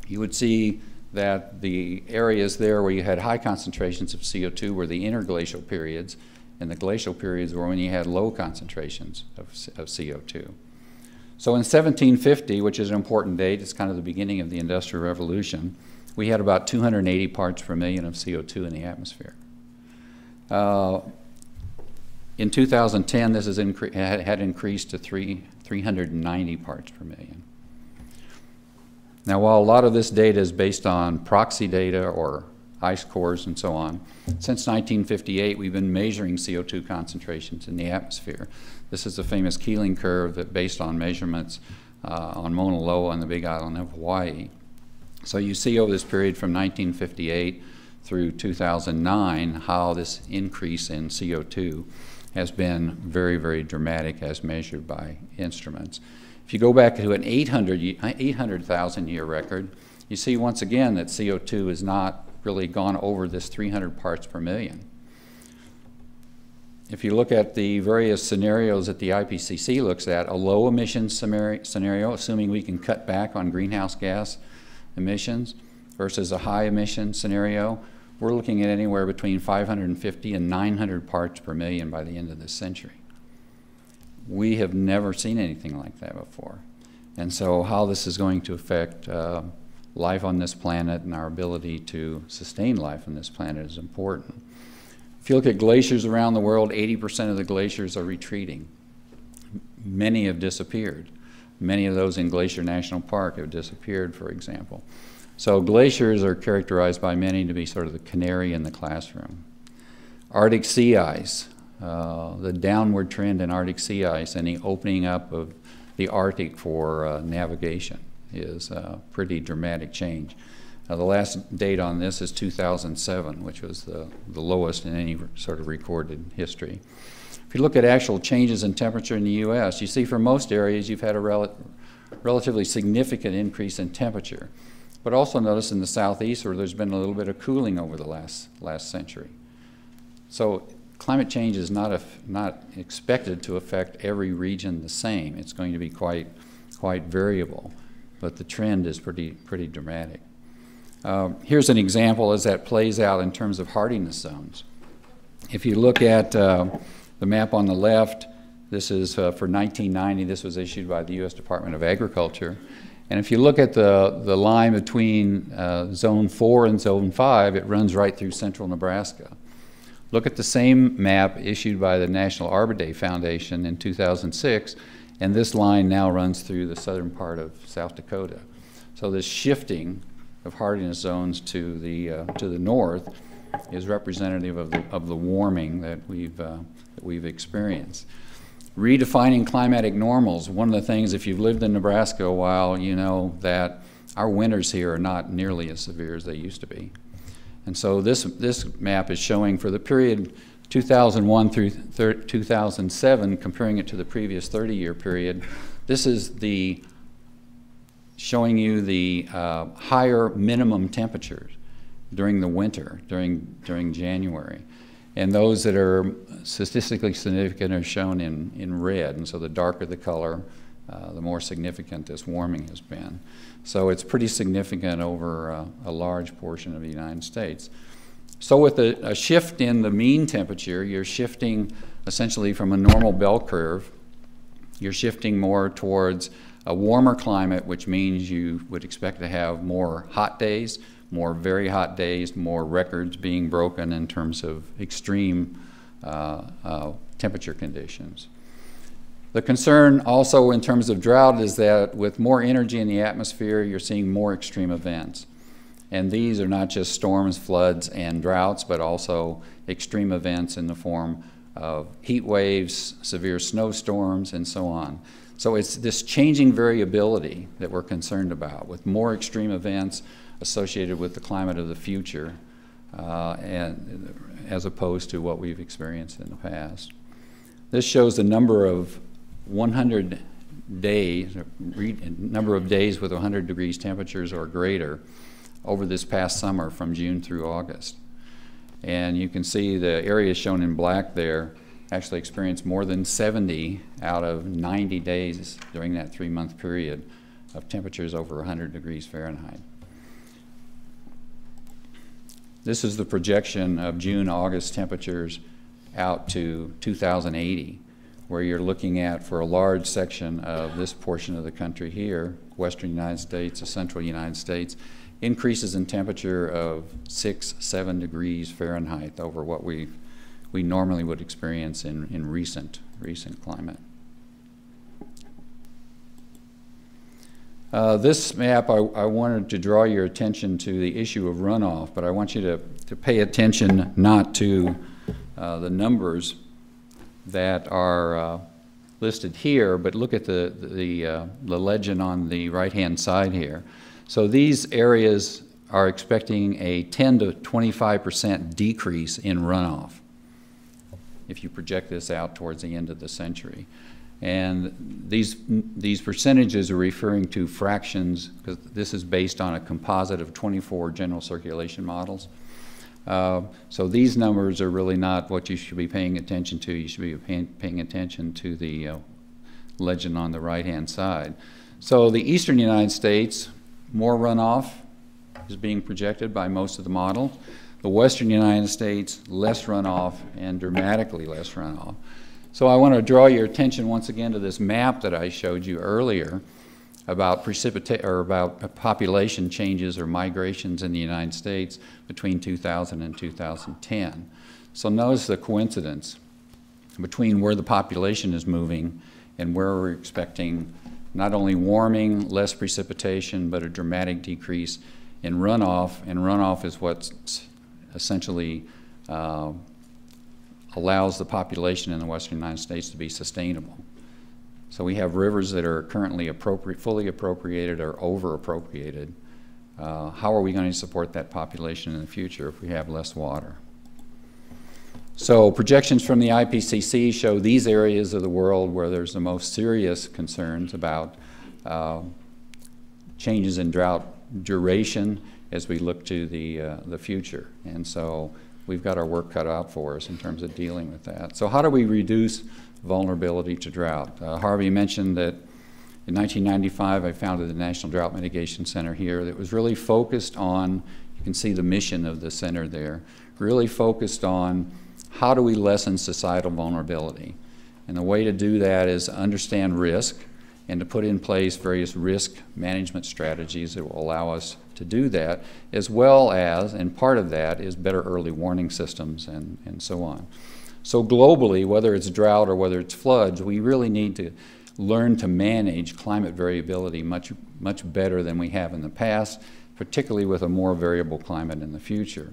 you would see that the areas there where you had high concentrations of CO2 were the interglacial periods, and the glacial periods were when you had low concentrations of CO2. So in 1750, which is an important date, it's kind of the beginning of the Industrial Revolution, we had about 280 parts per million of CO2 in the atmosphere. In 2010, this had increased to 390 parts per million. Now, while a lot of this data is based on proxy data or ice cores and so on, since 1958, we've been measuring CO2 concentrations in the atmosphere. This is the famous Keeling curve that based on measurements on Mauna Loa and the Big Island of Hawaii. So you see over this period from 1958 through 2009 how this increase in CO2 has been very, very dramatic as measured by instruments. If you go back to an 800,000 year record, you see once again that CO2 has not really gone over this 300 parts per million. If you look at the various scenarios that the IPCC looks at, a low emissions scenario, assuming we can cut back on greenhouse gas emissions, versus a high emission scenario, we're looking at anywhere between 550 and 900 parts per million by the end of this century. We have never seen anything like that before. And so how this is going to affect life on this planet and our ability to sustain life on this planet is important. If you look at glaciers around the world, 80% of the glaciers are retreating. Many have disappeared. Many of those in Glacier National Park have disappeared, for example. So glaciers are characterized by many to be sort of the canary in the classroom. Arctic sea ice, the downward trend in Arctic sea ice and the opening up of the Arctic for navigation is a pretty dramatic change. The last date on this is 2007, which was the lowest in any sort of recorded history. If you look at actual changes in temperature in the U.S., you see for most areas you've had a relatively significant increase in temperature. But also notice in the southeast where there's been a little bit of cooling over the last century. So climate change is not expected to affect every region the same. It's going to be quite variable, but the trend is pretty dramatic. Here's an example as that plays out in terms of hardiness zones. If you look at the map on the left, this is for 1990. This was issued by the U.S. Department of Agriculture. And if you look at the line between Zone 4 and Zone 5, it runs right through central Nebraska. Look at the same map issued by the National Arbor Day Foundation in 2006, and this line now runs through the southern part of South Dakota. So this shifting of hardiness zones to the north is representative of the warming that we've experienced. Redefining climatic normals. One of the things, if you've lived in Nebraska a while, you know that our winters here are not nearly as severe as they used to be. And so this map is showing for the period 2001 through 2007, comparing it to the previous 30-year period. This is showing you the higher minimum temperatures during the winter, during January. And those that are statistically significant are shown in red. And so the darker the color, the more significant this warming has been. So it's pretty significant over a large portion of the United States. So with a shift in the mean temperature, you're shifting essentially from a normal bell curve. You're shifting more towards a warmer climate, which means you would expect to have more hot days, more very hot days, more records being broken in terms of extreme temperature conditions. The concern also in terms of drought is that with more energy in the atmosphere, you're seeing more extreme events. And these are not just storms, floods, and droughts, but also extreme events in the form of heat waves, severe snowstorms, and so on. So it's this changing variability that we're concerned about, with more extreme events associated with the climate of the future, and as opposed to what we've experienced in the past. This shows the number of 100 days, number of days with 100 degrees temperatures or greater over this past summer from June through August. And you can see the areas shown in black there actually experienced more than 70 out of 90 days during that 3-month period of temperatures over 100 degrees Fahrenheit. This is the projection of June-August temperatures out to 2080, where you're looking at, for a large section of this portion of the country here, western United States, the central United States, increases in temperature of 6-7 degrees Fahrenheit over what we normally would experience in recent climate. This map, I wanted to draw your attention to the issue of runoff, but I want you to pay attention not to the numbers that are listed here, but look at the legend on the right-hand side here. So these areas are expecting a 10 to 25% decrease in runoff if you project this out towards the end of the century. And these percentages are referring to fractions, because this is based on a composite of 24 general circulation models. So these numbers are really not what you should be paying attention to. You should be paying attention to the legend on the right-hand side. So the eastern United States, more runoff is being projected by most of the models. The western United States, less runoff and dramatically less runoff. So I want to draw your attention once again to this map that I showed you earlier about population changes or migrations in the United States between 2000 and 2010. So notice the coincidence between where the population is moving and where we're expecting not only warming, less precipitation, but a dramatic decrease in runoff. And runoff is what essentially allows the population in the western United States to be sustainable. So we have rivers that are currently fully appropriated or over-appropriated. How are we going to support that population in the future if we have less water? So projections from the IPCC show these areas of the world where there's the most serious concerns about changes in drought duration as we look to the future. And so we've got our work cut out for us in terms of dealing with that. So how do we reduce vulnerability to drought? Harvey mentioned that in 1995 I founded the National Drought Mitigation Center here that was really focused on, you can see the mission of the center there, really focused on how do we lessen societal vulnerability. And the way to do that is to understand risk and to put in place various risk management strategies that will allow us to do that, as well as, and part of that is better early warning systems and so on. So globally, whether it's drought or whether it's floods, we really need to learn to manage climate variability much better than we have in the past, particularly with a more variable climate in the future.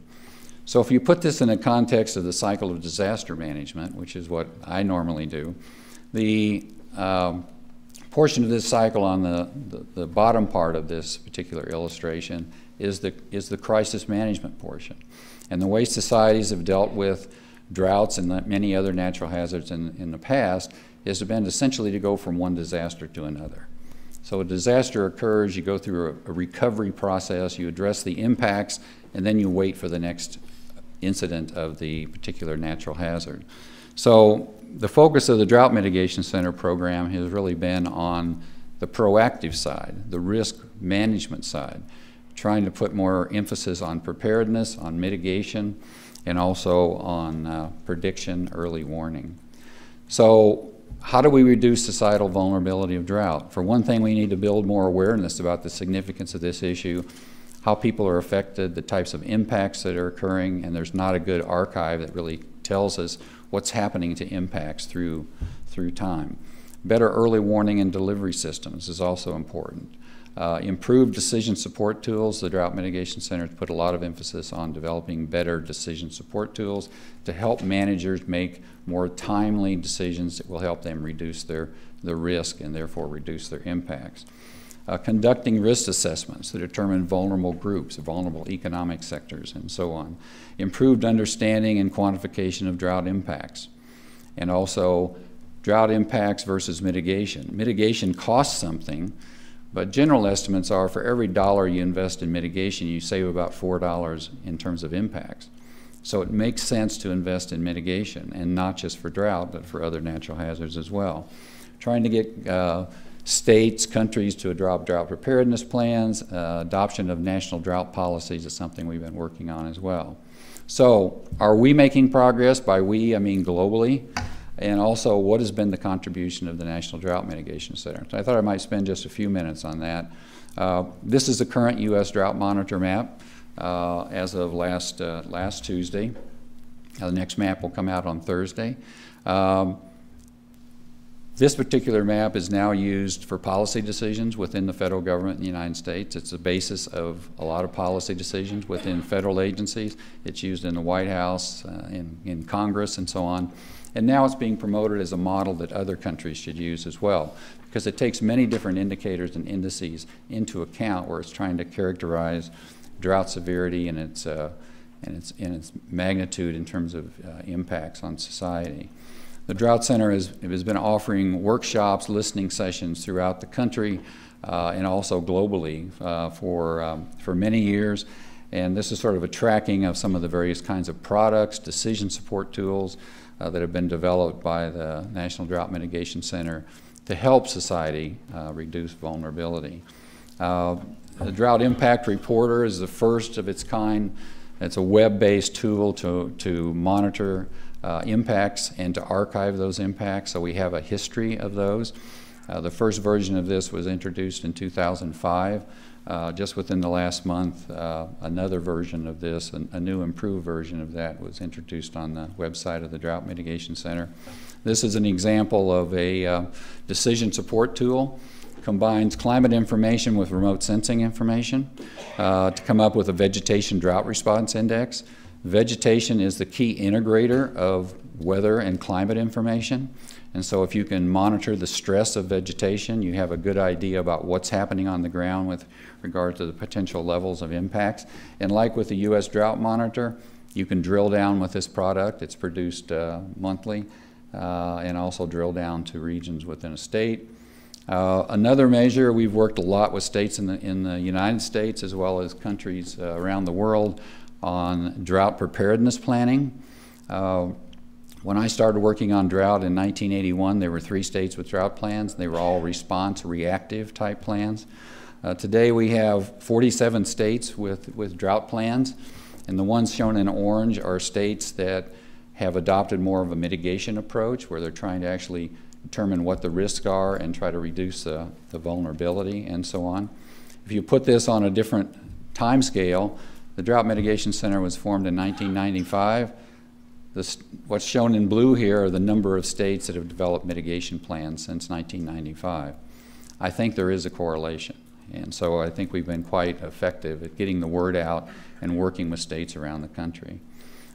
So if you put this in the context of the cycle of disaster management, which is what I normally do, the portion of this cycle on the bottom part of this particular illustration is the crisis management portion. And the way societies have dealt with droughts and many other natural hazards in the past has been essentially to go from one disaster to another. So a disaster occurs, you go through a recovery process, you address the impacts, and then you wait for the next incident of the particular natural hazard. So the focus of the Drought Mitigation Center program has really been on the proactive side, the risk management side, trying to put more emphasis on preparedness, on mitigation, and also on prediction, early warning. So how do we reduce societal vulnerability of drought? For one thing, we need to build more awareness about the significance of this issue, how people are affected, the types of impacts that are occurring, and there's not a good archive that really tells us what's happening to impacts through time. Better early warning and delivery systems is also important. Improved decision support tools. The Drought Mitigation Center has put a lot of emphasis on developing better decision support tools to help managers make more timely decisions that will help them reduce their risk and therefore reduce their impacts. Conducting risk assessments to determine vulnerable groups, vulnerable economic sectors, and so on. Improved understanding and quantification of drought impacts. And also drought impacts versus mitigation. Mitigation costs something, but general estimates are for every dollar you invest in mitigation, you save about $4 in terms of impacts. So it makes sense to invest in mitigation, and not just for drought, but for other natural hazards as well. Trying to get states, countries to adopt drought preparedness plans, adoption of national drought policies is something we've been working on as well. So are we making progress? By we, I mean globally. And also, what has been the contribution of the National Drought Mitigation Center? So I thought I might spend just a few minutes on that. This is the current U.S. Drought Monitor map as of last Tuesday. The next map will come out on Thursday. This particular map is now used for policy decisions within the federal government in the United States. It's the basis of a lot of policy decisions within federal agencies. It's used in the White House, in Congress, and so on. And now it's being promoted as a model that other countries should use as well, because it takes many different indicators and indices into account where it's trying to characterize drought severity and its magnitude in terms of impacts on society. The Drought Center has been offering workshops, listening sessions throughout the country and also globally for many years. And this is sort of a tracking of some of the various kinds of products, decision support tools that have been developed by the National Drought Mitigation Center to help society reduce vulnerability. The Drought Impact Reporter is the first of its kind. It's a web-based tool to monitor impacts and to archive those impacts, so we have a history of those. The first version of this was introduced in 2005. Just within the last month, another version of this, a new improved version of that, was introduced on the website of the Drought Mitigation Center. This is an example of a decision support tool. Combines climate information with remote sensing information to come up with a vegetation drought response index. Vegetation is the key integrator of weather and climate information. And so if you can monitor the stress of vegetation, you have a good idea about what's happening on the ground with regard to the potential levels of impacts. And like with the U.S. Drought Monitor, you can drill down with this product. It's produced monthly, and also drill down to regions within a state. Another measure, we've worked a lot with states in the United States as well as countries around the world on drought preparedness planning. When I started working on drought in 1981, there were 3 states with drought plans. They were all response, reactive type plans. Today we have 47 states with drought plans, and the ones shown in orange are states that have adopted more of a mitigation approach, where they're trying to actually determine what the risks are and try to reduce the vulnerability and so on. If you put this on a different time scale, the Drought Mitigation Center was formed in 1995. What's shown in blue here are the number of states that have developed mitigation plans since 1995. I think there is a correlation, and so I think we've been quite effective at getting the word out and working with states around the country.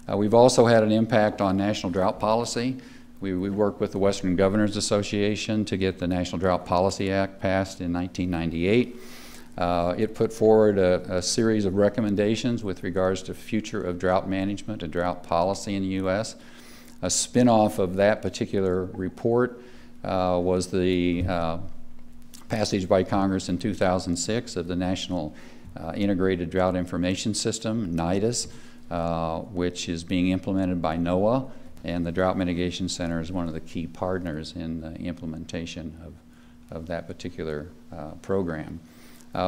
We've also had an impact on national drought policy. We worked with the Western Governors Association to get the National Drought Policy Act passed in 1998. It put forward a series of recommendations with regards to future of drought management and drought policy in the U.S. A spin-off of that particular report was the passage by Congress in 2006 of the National Integrated Drought Information System, NIDIS, which is being implemented by NOAA, and the Drought Mitigation Center is one of the key partners in the implementation of that particular program.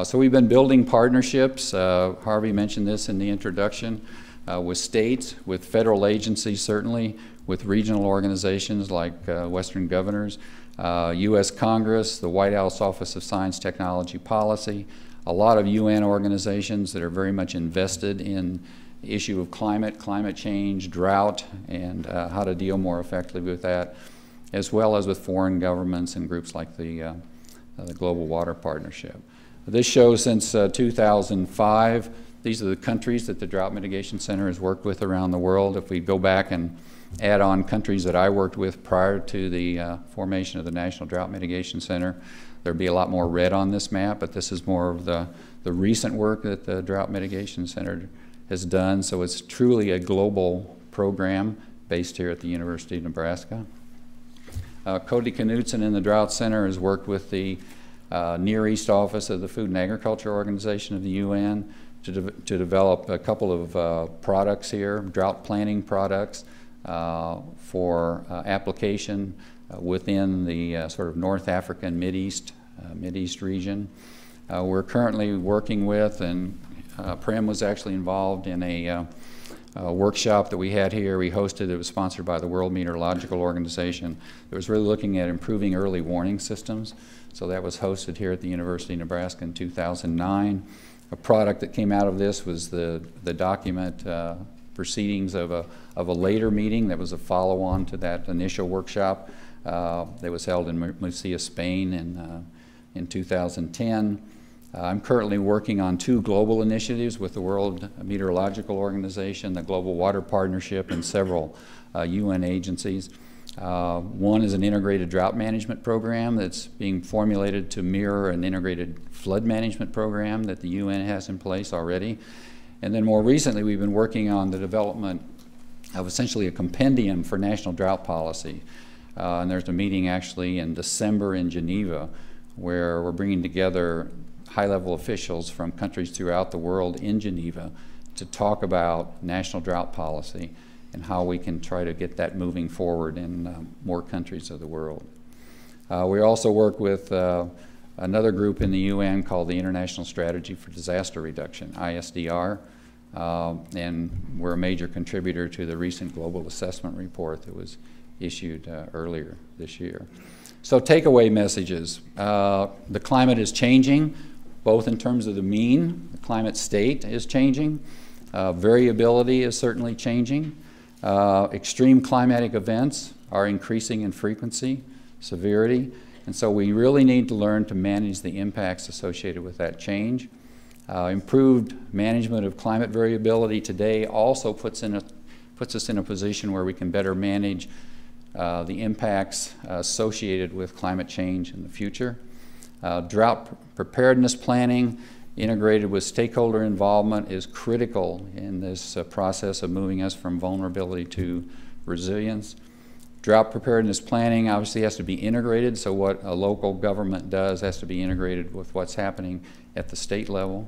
So we've been building partnerships. Harvey mentioned this in the introduction, with states, with federal agencies certainly, with regional organizations like Western Governors, U.S. Congress, the White House Office of Science, Technology, Policy, a lot of UN organizations that are very much invested in the issue of climate change, drought, and how to deal more effectively with that, as well as with foreign governments and groups like the Global Water Partnership. This shows since 2005. These are the countries that the Drought Mitigation Center has worked with around the world. If we go back and add on countries that I worked with prior to the formation of the National Drought Mitigation Center, there'd be a lot more red on this map, but this is more of the recent work that the Drought Mitigation Center has done. So it's truly a global program based here at the University of Nebraska. Cody Knudsen in the Drought Center has worked with the Near East Office of the Food and Agriculture Organization of the UN to develop a couple of products here, drought planning products for application within the sort of North African Mideast region. We're currently working with, and Prem was actually involved in a workshop that we had here. We hosted, it was sponsored by the World Meteorological Organization. It was really looking at improving early warning systems. So that was hosted here at the University of Nebraska in 2009. A product that came out of this was the document proceedings of a later meeting that was a follow-on to that initial workshop that was held in Murcia, Spain in 2010. I'm currently working on 2 global initiatives with the World Meteorological Organization, the Global Water Partnership, and several UN agencies. One is an integrated drought management program that's being formulated to mirror an integrated flood management program that the UN has in place already. And then more recently, we've been working on the development of essentially a compendium for national drought policy. And there's a meeting actually in December in Geneva where we're bringing together high-level officials from countries throughout the world in Geneva to talk about national drought policy and how we can try to get that moving forward in more countries of the world. We also work with another group in the UN called the International Strategy for Disaster Reduction, ISDR, and we're a major contributor to the recent global assessment report that was issued earlier this year. So takeaway messages. The climate is changing, both in terms of the mean, the climate state is changing, variability is certainly changing. Extreme climatic events are increasing in frequency, severity, and so we really need to learn to manage the impacts associated with that change. Improved management of climate variability today also puts us in a position where we can better manage the impacts associated with climate change in the future. Drought preparedness planning integrated with stakeholder involvement is critical in this process of moving us from vulnerability to resilience. Drought preparedness planning obviously has to be integrated, so what a local government does has to be integrated with what's happening at the state level.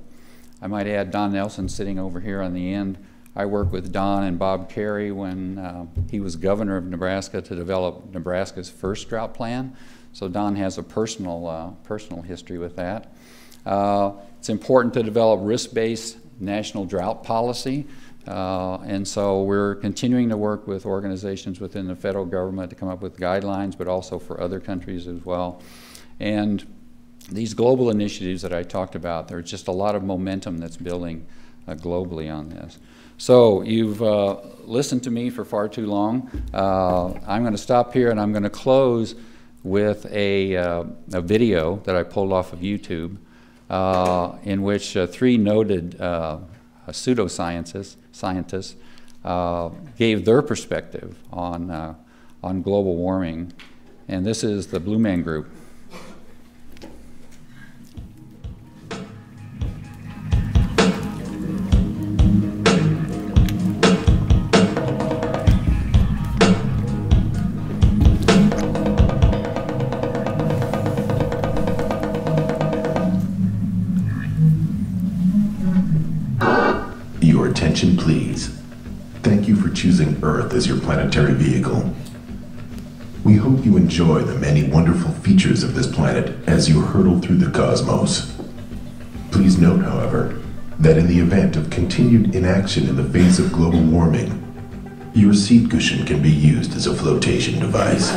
I might add Don Nelson sitting over here on the end. I worked with Don and Bob Carey when he was governor of Nebraska to develop Nebraska's first drought plan. So Don has a personal history with that. It's important to develop risk-based national drought policy. And so we're continuing to work with organizations within the federal government to come up with guidelines, but also for other countries as well. And these global initiatives that I talked about, there's just a lot of momentum that's building globally on this. So you've listened to me for far too long. I'm going to stop here and I'm going to close with a video that I pulled off of YouTube in which 3 noted pseudoscientists gave their perspective on global warming. And this is the Blue Man Group. Attention, please. Thank you for choosing Earth as your planetary vehicle. We hope you enjoy the many wonderful features of this planet as you hurtle through the cosmos. Please note, however, that in the event of continued inaction in the face of global warming, your seat cushion can be used as a flotation device.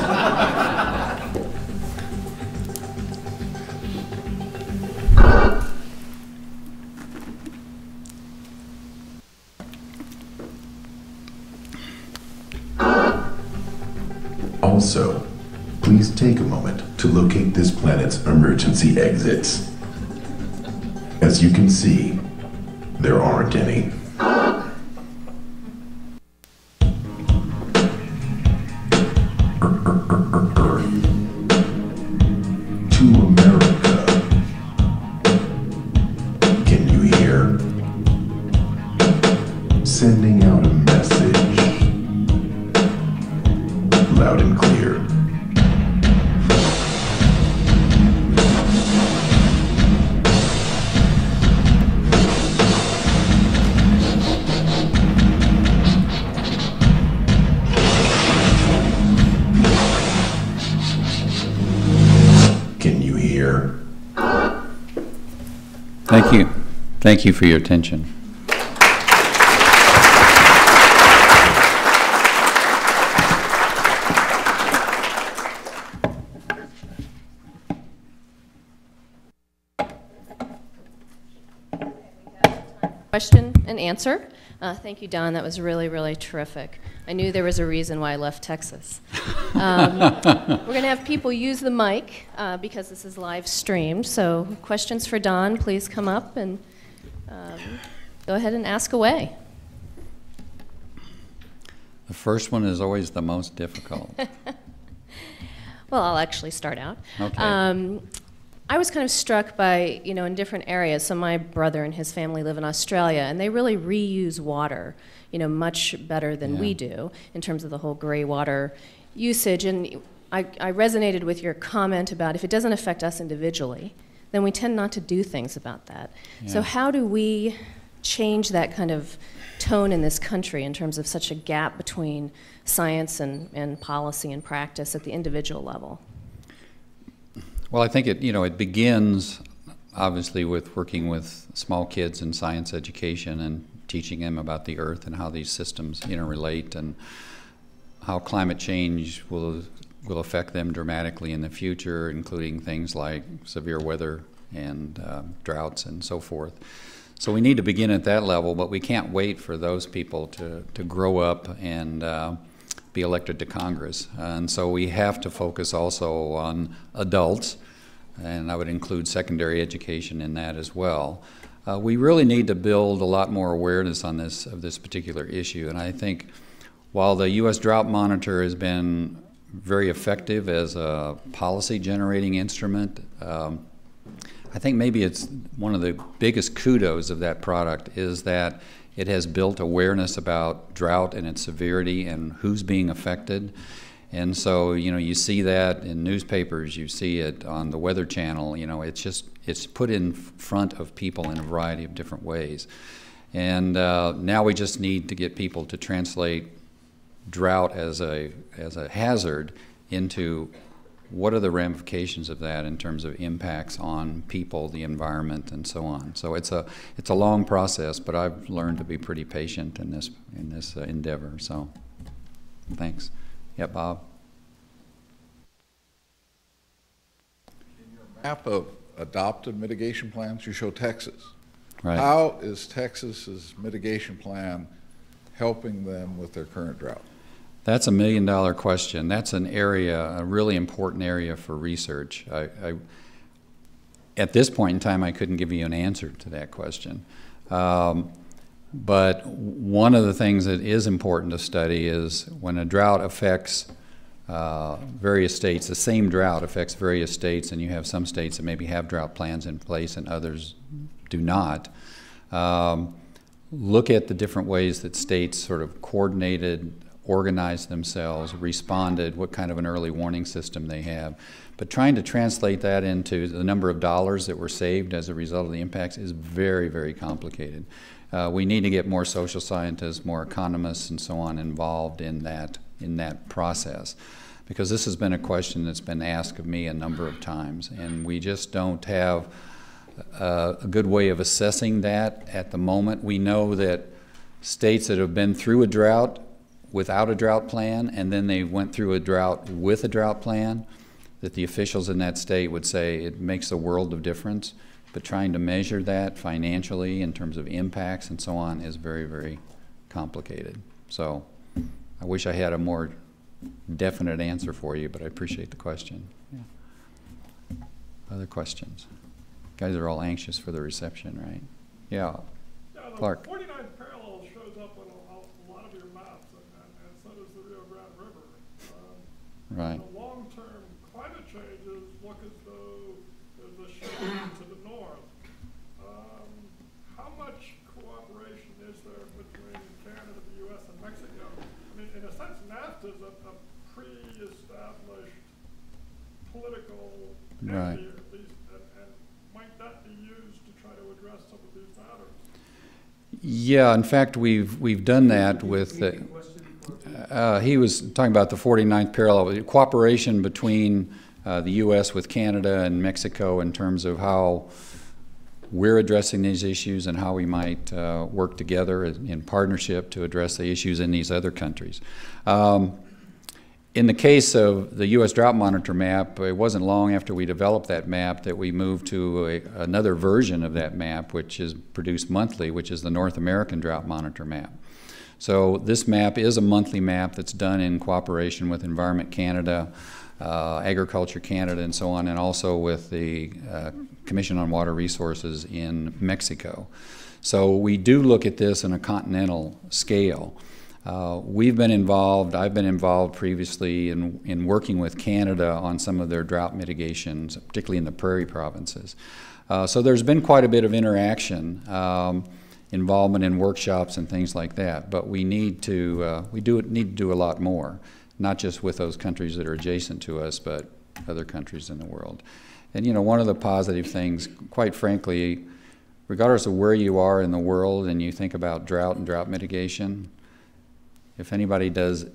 Also, please take a moment to locate this planet's emergency exits. As you can see, there aren't any. Earth to America. Can you hear? Sending out a message. Loud and clear. Can you hear? Thank you. Thank you for your attention. Question and answer. Thank you, Don. That was really, really terrific. I knew there was a reason why I left Texas. We're going to have people use the mic because this is live streamed. So questions for Don, please come up and go ahead and ask away. The first one is always the most difficult. Well, I'll actually start out. Okay. I was kind of struck by, in different areas. So my brother and his family live in Australia, and they really reuse water, much better than we do in terms of the whole gray water usage. And I resonated with your comment about if it doesn't affect us individually, then we tend not to do things about that. Yeah. So how do we change that kind of tone in this country in terms of such a gap between science and policy and practice at the individual level? Well, I think it begins obviously with working with small kids in science education and teaching them about the Earth and how these systems interrelate and how climate change will affect them dramatically in the future, including things like severe weather and droughts and so forth. So we need to begin at that level, but we can't wait for those people to grow up and be elected to Congress. And so we have to focus also on adults, and I would include secondary education in that as well. We really need to build a lot more awareness on this particular issue, and I think while the U.S. Drought Monitor has been very effective as a policy generating instrument, I think maybe it's one of the biggest kudos of that product is that it has built awareness about drought and its severity and who's being affected. And so, you see that in newspapers, you see it on the Weather Channel, it's put in front of people in a variety of different ways. And now we just need to get people to translate drought as a hazard into what are the ramifications of that in terms of impacts on people, the environment, and so on. So it's a long process, but I've learned to be pretty patient in this endeavor. So, thanks. Yeah, Bob. In your map of adopted mitigation plans, you show Texas. Right. How is Texas's mitigation plan helping them with their current drought? That's $1 million question. That's an area, a really important area for research. At this point in time, I couldn't give you an answer to that question. But one of the things that is important to study is when a drought affects various states, the same drought affects various states, and you have some states that maybe have drought plans in place and others do not. Look at the different ways that states sort of coordinated, organized themselves, responded, what kind of an early warning system they have. But trying to translate that into the number of dollars that were saved as a result of the impacts is very, very complicated. We need to get more social scientists, more economists, and so on involved in that process, because this has been a question that's been asked of me a number of times, and we just don't have a good way of assessing that at the moment. We know that states that have been through a drought without a drought plan, and then they went through a drought with a drought plan, that the officials in that state would say it makes a world of difference. But trying to measure that financially in terms of impacts and so on is very, very complicated. So I wish I had a more definite answer for you, but I appreciate the question. Yeah. Other questions? guys are all anxious for the reception, right? Yeah. Yeah, the Clark. 49th parallel shows up on a lot of your maps, and so does the Rio Grande River. Right. The long-term climate changes look as though there's a shift to the north. How much cooperation is there between Canada, the U.S., and Mexico? I mean, in a sense, NAFTA is a pre-established political Right. entity, at least, and might that be used to try to address some of these matters? Yeah, in fact, we've done that with, he was talking about the 49th parallel, cooperation between the U.S. with Canada and Mexico in terms of how we're addressing these issues and how we might work together in partnership to address the issues in these other countries. In the case of the U.S. Drought Monitor map, it wasn't long after we developed that map that we moved to another version of that map, which is produced monthly, which is the North American Drought Monitor map. So this map is a monthly map that's done in cooperation with Environment Canada, Agriculture Canada, and so on, and also with the Commission on Water Resources in Mexico. So we do look at this on a continental scale. We've been involved, I've been involved previously in working with Canada on some of their drought mitigations, particularly in the prairie provinces. So there's been quite a bit of interaction, involvement in workshops and things like that, but we need to, need to do a lot more, not just with those countries that are adjacent to us, but other countries in the world. And you know, one of the positive things, quite frankly, regardless of where you are in the world and you think about drought and drought mitigation, if anybody does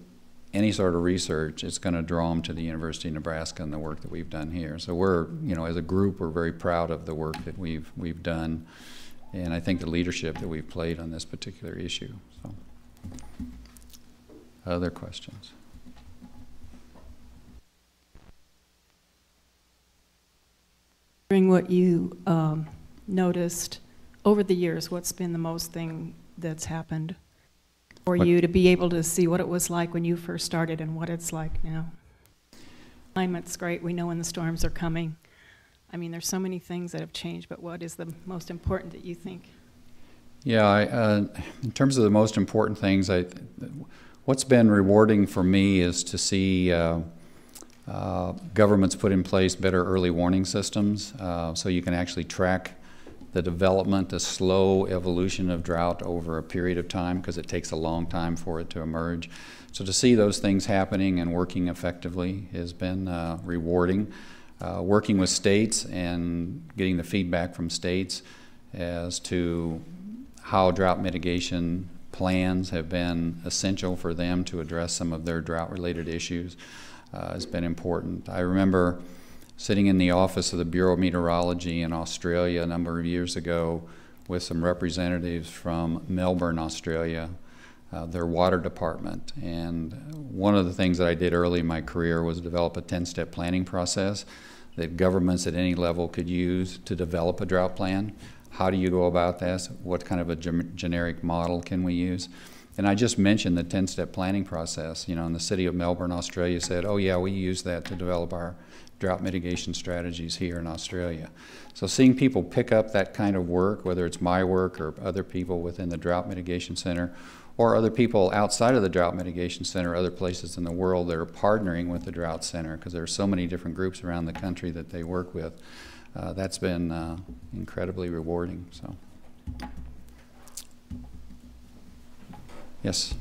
any sort of research, it's going to draw them to the University of Nebraska and the work that we've done here. So we're, you know, as a group, we're very proud of the work that we've done, and I think the leadership that we've played on this particular issue. So, other questions? What you noticed over the years, what's been the most thing that's happened for you to be able to see what it was like when you first started and what it's like now? Climate's great. We know when the storms are coming. I mean, there's so many things that have changed, but what is the most important that you think? Yeah, in terms of the most important things, what's been rewarding for me is to see governments put in place better early warning systems so you can actually track the development, the slow evolution of drought over a period of time, because it takes a long time for it to emerge. So to see those things happening and working effectively has been rewarding. Working with states and getting the feedback from states as to how drought mitigation plans have been essential for them to address some of their drought-related issues has been important. I remember sitting in the office of the Bureau of Meteorology in Australia a number of years ago with some representatives from Melbourne, Australia, their water department. And one of the things that I did early in my career was develop a 10-step planning process that governments at any level could use to develop a drought plan. How do you go about this? What kind of a generic model can we use? And I just mentioned the 10-step planning process. You know, and the city of Melbourne, Australia said, oh yeah, we use that to develop our drought mitigation strategies here in Australia. So seeing people pick up that kind of work, whether it's my work or other people within the Drought Mitigation Center, or other people outside of the Drought Mitigation Center, other places in the world that are partnering with the Drought Center, because there are so many different groups around the country that they work with, that's been incredibly rewarding. So, yes?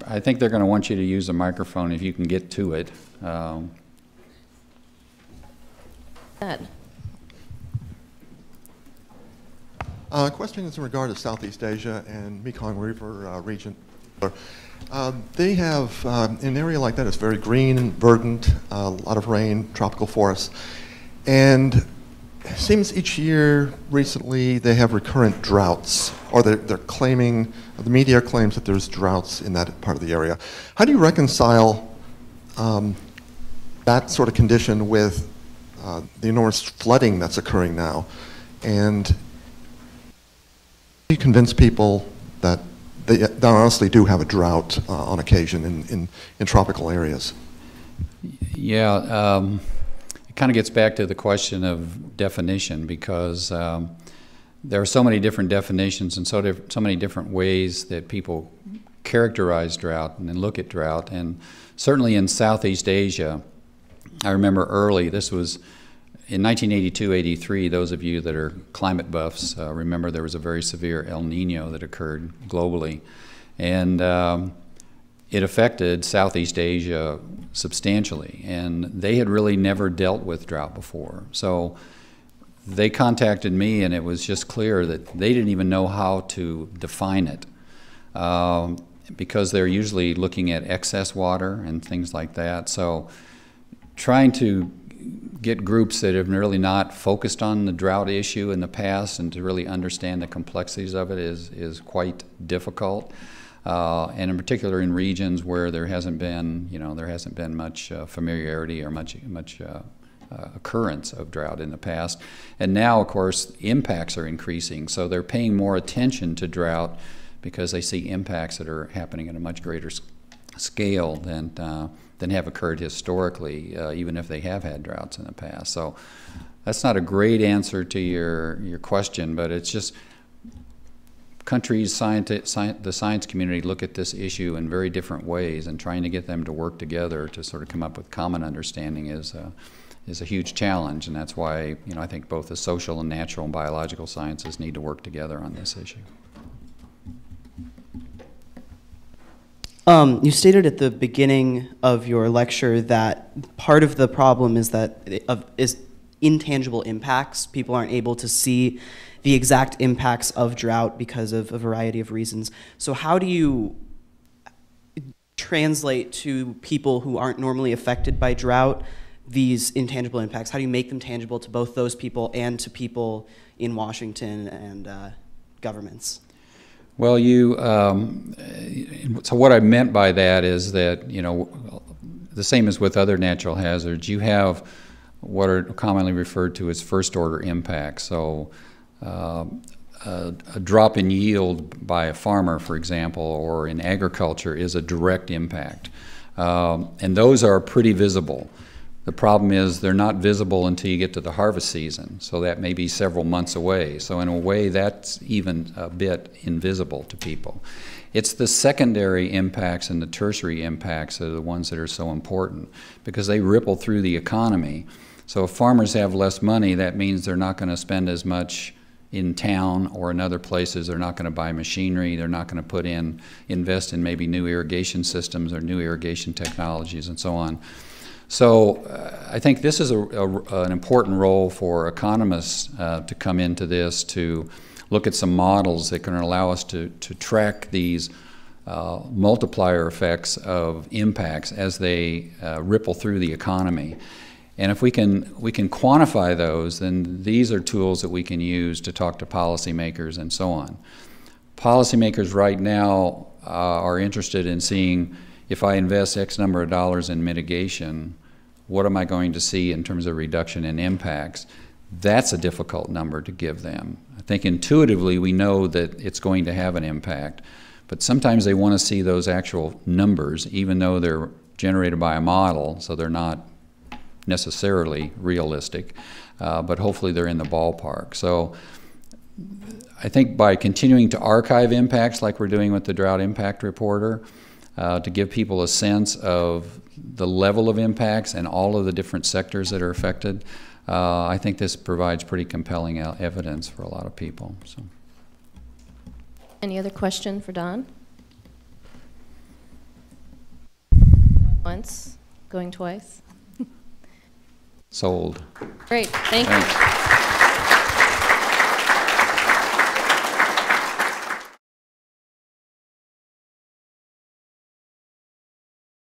I think they're going to want you to use the microphone if you can get to it. Question is in regard to Southeast Asia and Mekong River region. They have, in an area like that, it's very green and verdant, a lot of rain, tropical forests. And it seems each year recently they have recurrent droughts, or they're claiming, the media claims that there's droughts in that part of the area. How do you reconcile that sort of condition with the enormous flooding that's occurring now? And you convince people that they honestly do have a drought on occasion in tropical areas? Yeah, kind of gets back to the question of definition, because there are so many different definitions and so many different ways that people characterize drought and then look at drought. And certainly in Southeast Asia, I remember early, this was in 1982-83, those of you that are climate buffs remember there was a very severe El Nino that occurred globally. And it affected Southeast Asia substantially, and they had really never dealt with drought before. So they contacted me, and it was just clear that they didn't even know how to define it, because they're usually looking at excess water and things like that. So trying to get groups that have really not focused on the drought issue in the past and to really understand the complexities of it is quite difficult. And in particular in regions where there hasn't been, much familiarity or much occurrence of drought in the past. And now, of course, impacts are increasing, so they're paying more attention to drought because they see impacts that are happening at a much greater scale than have occurred historically, even if they have had droughts in the past. So that's not a great answer to your question, but it's just countries, the science community look at this issue in very different ways, and trying to get them to work together to sort of come up with common understanding is a huge challenge, and that's why I think both the social and natural and biological sciences need to work together on this issue. You stated at the beginning of your lecture that part of the problem is is intangible impacts. People aren't able to see the exact impacts of drought because of a variety of reasons. So how do you translate to people who aren't normally affected by drought these intangible impacts? How do you make them tangible to both those people and to people in Washington and governments? Well, so what I meant by that is that, the same as with other natural hazards, you have what are commonly referred to as first-order impacts. So a drop in yield by a farmer, for example, or in agriculture is a direct impact. And those are pretty visible. The problem is they're not visible until you get to the harvest season, so that may be several months away. So in a way, that's even a bit invisible to people. It's the secondary impacts and the tertiary impacts that are the ones that are so important, because they ripple through the economy. So if farmers have less money, that means they're not going to spend as much in town or in other places. They're not going to buy machinery. They're not going to invest in maybe new irrigation systems or new irrigation technologies and so on. So I think this is an important role for economists to come into this, to look at some models that can allow us to track these multiplier effects of impacts as they ripple through the economy. And if we can quantify those, then these are tools that we can use to talk to policymakers and so on. Policymakers right now are interested in seeing, if I invest X number of dollars in mitigation, what am I going to see in terms of reduction in impacts? That's a difficult number to give them. I think intuitively we know that it's going to have an impact, but sometimes they want to see those actual numbers, even though they're generated by a model, so they're not necessarily realistic, but hopefully they're in the ballpark. So I think by continuing to archive impacts like we're doing with the Drought Impact Reporter, to give people a sense of the level of impacts and all of the different sectors that are affected, I think this provides pretty compelling evidence for a lot of people. So. Any other question for Don? Once, going twice. Sold. Great, thank you.